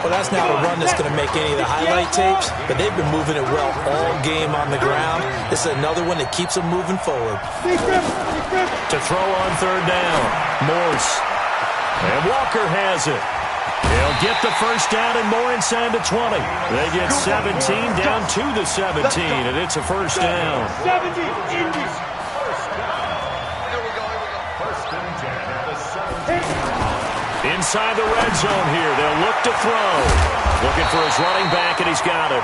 Well, that's not a run that's going to make any of the highlight tapes, but they've been moving it well all game on the ground. This is another one that keeps them moving forward. To throw on third down, Morse. And Walker has it. He'll get the first down and more inside the 20. They get 17 down to the 17, and it's a first down. 70 Indies. Inside the red zone here. They'll look to throw. Looking for his running back, and he's got it.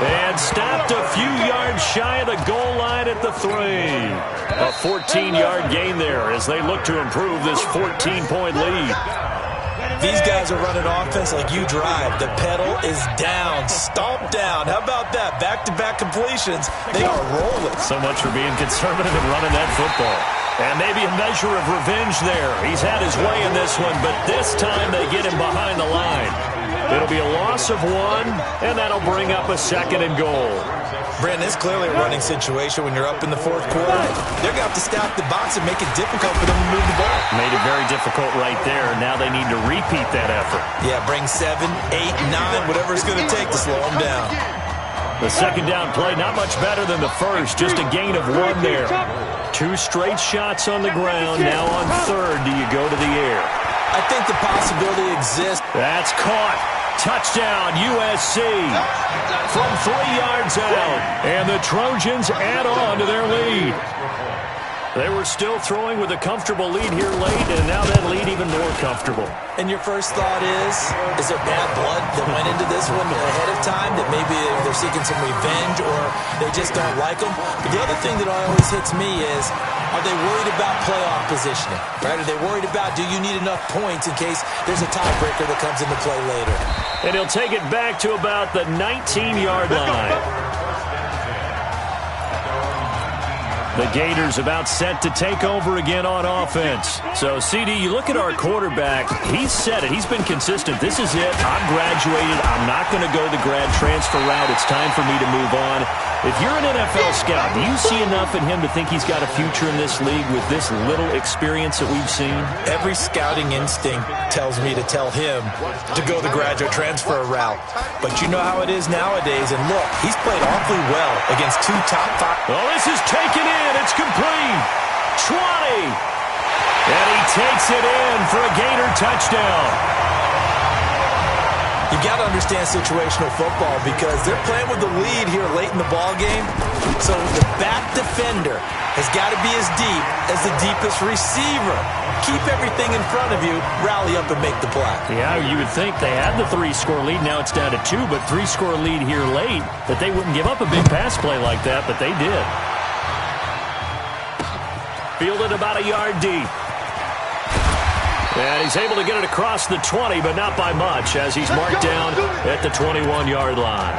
And stopped a few yards shy of the goal line at the 3. A 14-yard gain there as they look to improve this 14-point lead. These guys are running offense like you drive. The pedal is down, stomped down. How about that? Back-to-back completions. They are rolling. So much for being conservative and running that football. And maybe a measure of revenge there. He's had his way in this one, but this time they get him behind the line. It'll be a loss of 1, and that'll bring up a 2nd and goal. Brandon, it's clearly a running situation when you're up in the 4th quarter. They're going to have to stack the box and make it difficult for them to move the ball. Made it very difficult right there. Now they need to repeat that effort. Yeah, bring 7, 8, 9, whatever it's going to take to slow them down. The second down play, not much better than the first. Just a gain of 1 there. 2 straight shots on the ground. Now on third, do you go to the air? I think the possibility exists. That's caught. Touchdown, USC. From 3 yards out. And the Trojans add on to their lead. They were still throwing with a comfortable lead here late, and now that lead even more comfortable. And your first thought is there bad blood that went into this one ahead of time, that maybe they're seeking some revenge or they just don't like them? But the other thing that always hits me is, are they worried about playoff positioning? Right? Are they worried about, do you need enough points in case there's a tiebreaker that comes into play later? And he'll take it back to about the 19-yard line. The Gators about set to take over again on offense. So, CD, you look at our quarterback. He's said it. He's been consistent. This is it. I'm graduated. I'm not going to go the grad transfer route. It's time for me to move on. If you're an NFL scout, do you see enough in him to think he's got a future in this league with this little experience that we've seen? Every scouting instinct tells me to tell him to go the graduate transfer route. But you know how it is nowadays. And look, he's played awfully well against 2 top 5. Oh, this is taken in. It's complete. 20. And he takes it in for a Gator touchdown. You got to understand situational football because they're playing with the lead here late in the ball game. So the back defender has got to be as deep as the deepest receiver. Keep everything in front of you, rally up and make the play. Yeah, you would think they had the 3-score lead. Now it's down to 2, but 3-score lead here late, that they wouldn't give up a big pass play like that, but they did. Fielded about a yard deep. And he's able to get it across the 20, but not by much, as he's marked down at the 21-yard line.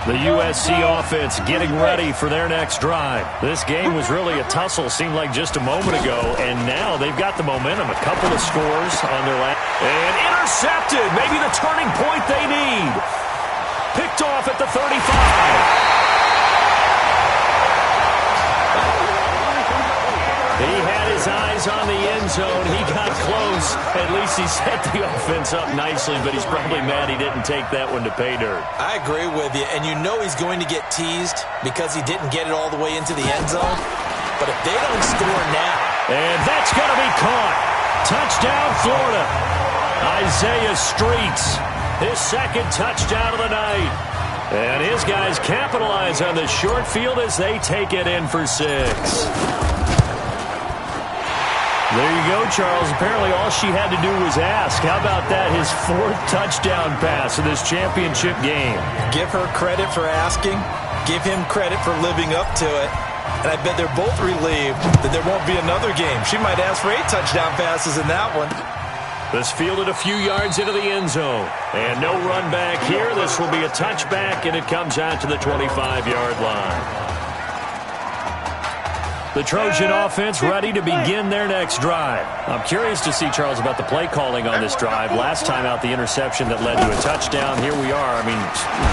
The USC offense getting ready for their next drive. This game was really a tussle, seemed like just a moment ago, and now they've got the momentum. A couple of scores on their lap. And intercepted, maybe the turning point they need. Picked off at the 35. He had his eyes on the end zone. He got close. At least he set the offense up nicely, but he's probably mad he didn't take that one to pay dirt. I agree with you, and you know he's going to get teased because he didn't get it all the way into the end zone. But if they don't score now... And that's going to be caught. Touchdown, Florida. Isaiah Streets, his second touchdown of the night. And his guys capitalize on the short field as they take it in for 6. There you go, Charles. Apparently all she had to do was ask. How about that? His 4th touchdown pass in this championship game. Give her credit for asking. Give him credit for living up to it. And I bet they're both relieved that there won't be another game. She might ask for 8 touchdown passes in that one. This fielded a few yards into the end zone. And no run back here. This will be a touchback, and it comes out to the 25-yard line. The Trojan offense ready to begin their next drive. I'm curious to see, Charles, about the play calling on this drive. Last time out, the interception that led to a touchdown. Here we are. I mean,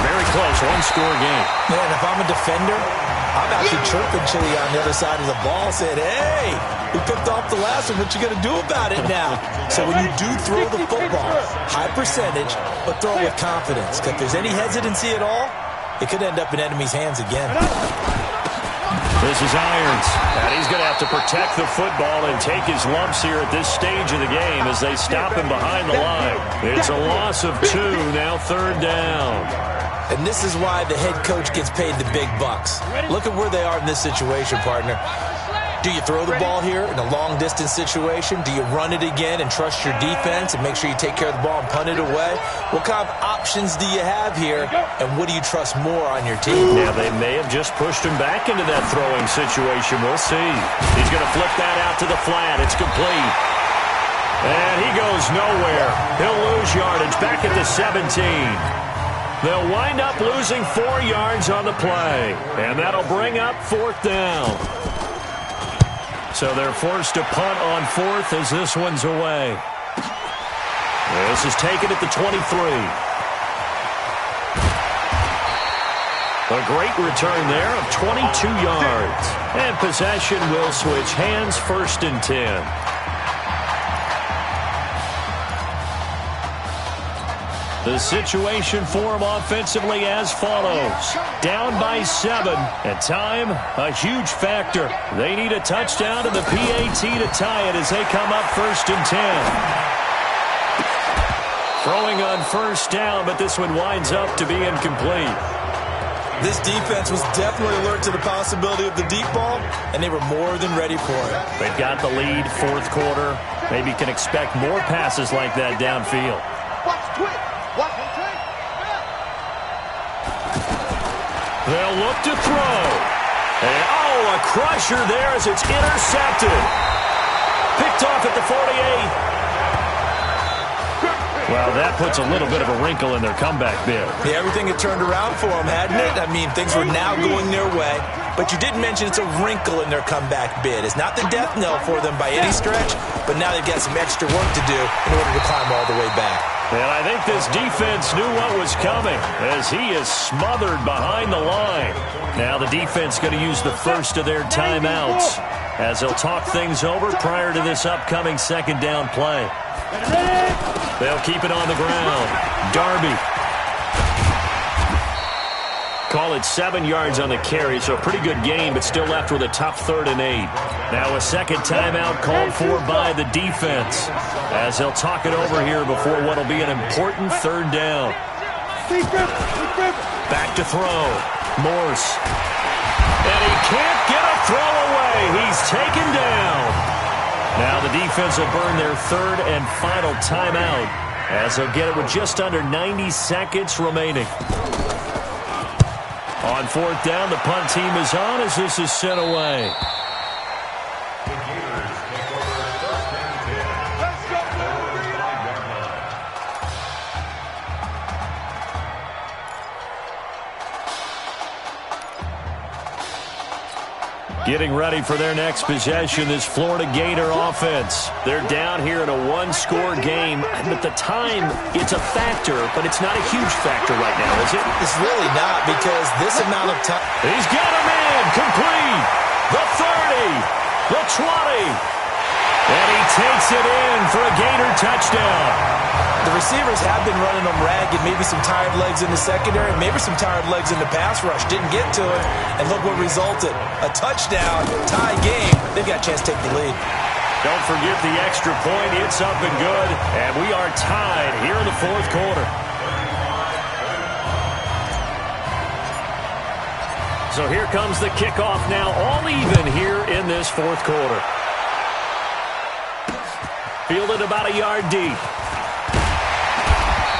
very close, one-score game. Man, if I'm a defender, I'm actually chirping Chili on the other side of the ball, saying, hey, we picked off the last one. What you going to do about it now? So when you do throw the football, high percentage, but throw it with confidence. Because if there's any hesitancy at all, it could end up in enemy's hands again. This is Irons, and he's going to have to protect the football and take his lumps here at this stage of the game as they stop him behind the line. It's a loss of 2, now 3rd down. And this is why the head coach gets paid the big bucks. Look at where they are in this situation, partner. Do you throw the ball here in a long-distance situation? Do you run it again and trust your defense and make sure you take care of the ball and punt it away? What kind of options do you have here, and what do you trust more on your team? Now, they may have just pushed him back into that throwing situation. We'll see. He's going to flip that out to the flat. It's complete. And he goes nowhere. He'll lose yardage back at the 17. They'll wind up losing 4 yards on the play, and that'll bring up 4th down. So they're forced to punt on 4th as this one's away. This is taken at the 23. A great return there of 22 yards. And possession will switch hands, 1st and 10. The situation for him offensively as follows. Down by 7, and time, a huge factor. They need a touchdown and the PAT to tie it as they come up 1st and 10. Throwing on 1st down, but this one winds up to be incomplete. This defense was definitely alert to the possibility of the deep ball, and they were more than ready for it. They've got the lead, 4th quarter. Maybe can expect more passes like that downfield. They'll look to throw. And, a crusher there as it's intercepted. Picked off at the 48. Well, that puts a little bit of a wrinkle in their comeback bid. Yeah, everything had turned around for them, hadn't it? I mean, things were now going their way. But you did mention it's a wrinkle in their comeback bid. It's not the death knell for them by any stretch, but now they've got some extra work to do in order to climb all the way back. And I think this defense knew what was coming as he is smothered behind the line. Now the defense going to use the first of their timeouts as they'll talk things over prior to this upcoming 2nd down play. They'll keep it on the ground. Darby. Call it 7 yards on the carry, so a pretty good gain, but still left with a tough 3rd and 8. Now a second timeout called for by the defense as they'll talk it over here before what will be an important 3rd down. Back to throw. Morse. And he can't get a throw away. He's taken down. Now the defense will burn their 3rd and final timeout as they'll get it with just under 90 seconds remaining. On 4th down, the punt team is on as this is sent away. Getting ready for their next possession, this Florida Gator offense. They're down here in a one-score game. At the time, it's a factor, but it's not a huge factor right now, is it? It's really not, because this amount of time... He's got a man complete. The 30, the 20. And he takes it in for a Gator touchdown. The receivers have been running them ragged, maybe some tired legs in the secondary, maybe some tired legs in the pass rush. Didn't get to it, and look what resulted. A touchdown, tie game. They've got a chance to take the lead. Don't forget the extra point. It's up and good, and we are tied here in the fourth quarter. So here comes the kickoff now, all even here in this fourth quarter. Fielded about a yard deep.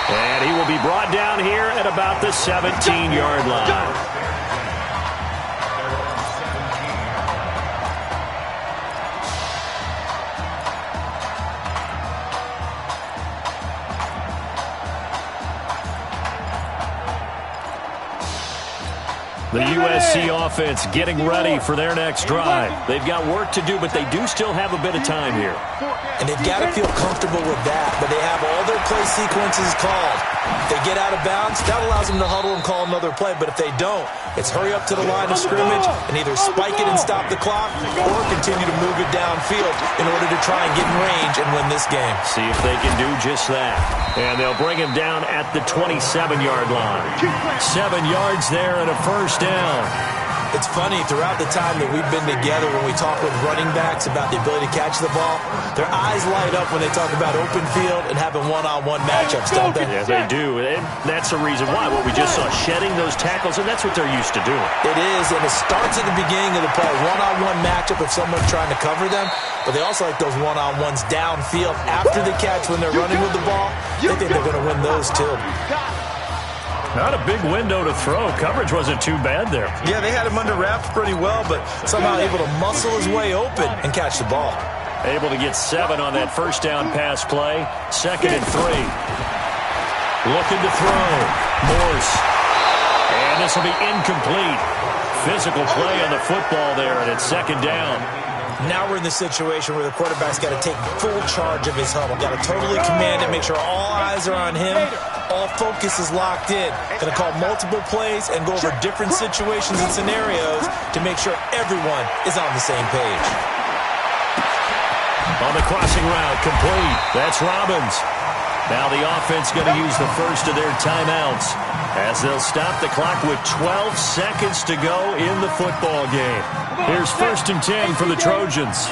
And he will be brought down here at about the 17-yard line. The USC offense getting ready for their next drive. They've got work to do, but they do still have a bit of time here. And they've got to feel comfortable with that, but they have all their play sequences called. If they get out of bounds, that allows them to huddle and call another play, but if they don't, it's hurry up to the line of scrimmage and either spike it and stop the clock or continue to move it downfield in order to try and get in range and win this game. See if they can do just that. And they'll bring him down at the 27-yard line. 7 yards there and a first down. It's funny, throughout the time that we've been together, when we talk with running backs about the ability to catch the ball, their eyes light up when they talk about open field and having one-on-one matchups, don't they? Yeah, they do. And that's the reason why. What we just saw, shedding those tackles, and that's what they're used to doing. It is, and it starts at the beginning of the play. One-on-one matchup if someone's trying to cover them, but they also like those one-on-ones downfield after the catch when they're running with the ball. They think they're going to win those, too. Not a big window to throw. Coverage wasn't too bad there. Yeah, they had him under wraps pretty well, but somehow able to muscle his way open and catch the ball. Able to get 7 on that first down pass play. 2nd and 3. Looking to throw. Morse. And this will be incomplete. Physical play on the football there, and it's 2nd down. Now we're in the situation where the quarterback's got to take full charge of his huddle. Got to totally command it, make sure all eyes are on him. All focus is locked in. Going to call multiple plays and go over different situations and scenarios to make sure everyone is on the same page. On the crossing route, complete. That's Robbins. Now the offense going to use the first of their timeouts as they'll stop the clock with 12 seconds to go in the football game. Here's 1st and 10 for the Trojans.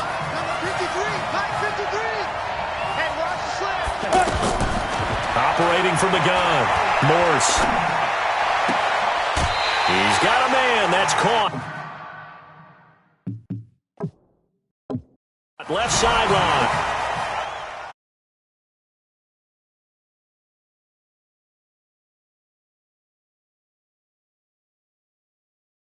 Operating from the gun, Morse. He's got a man. That's caught. Left sideline.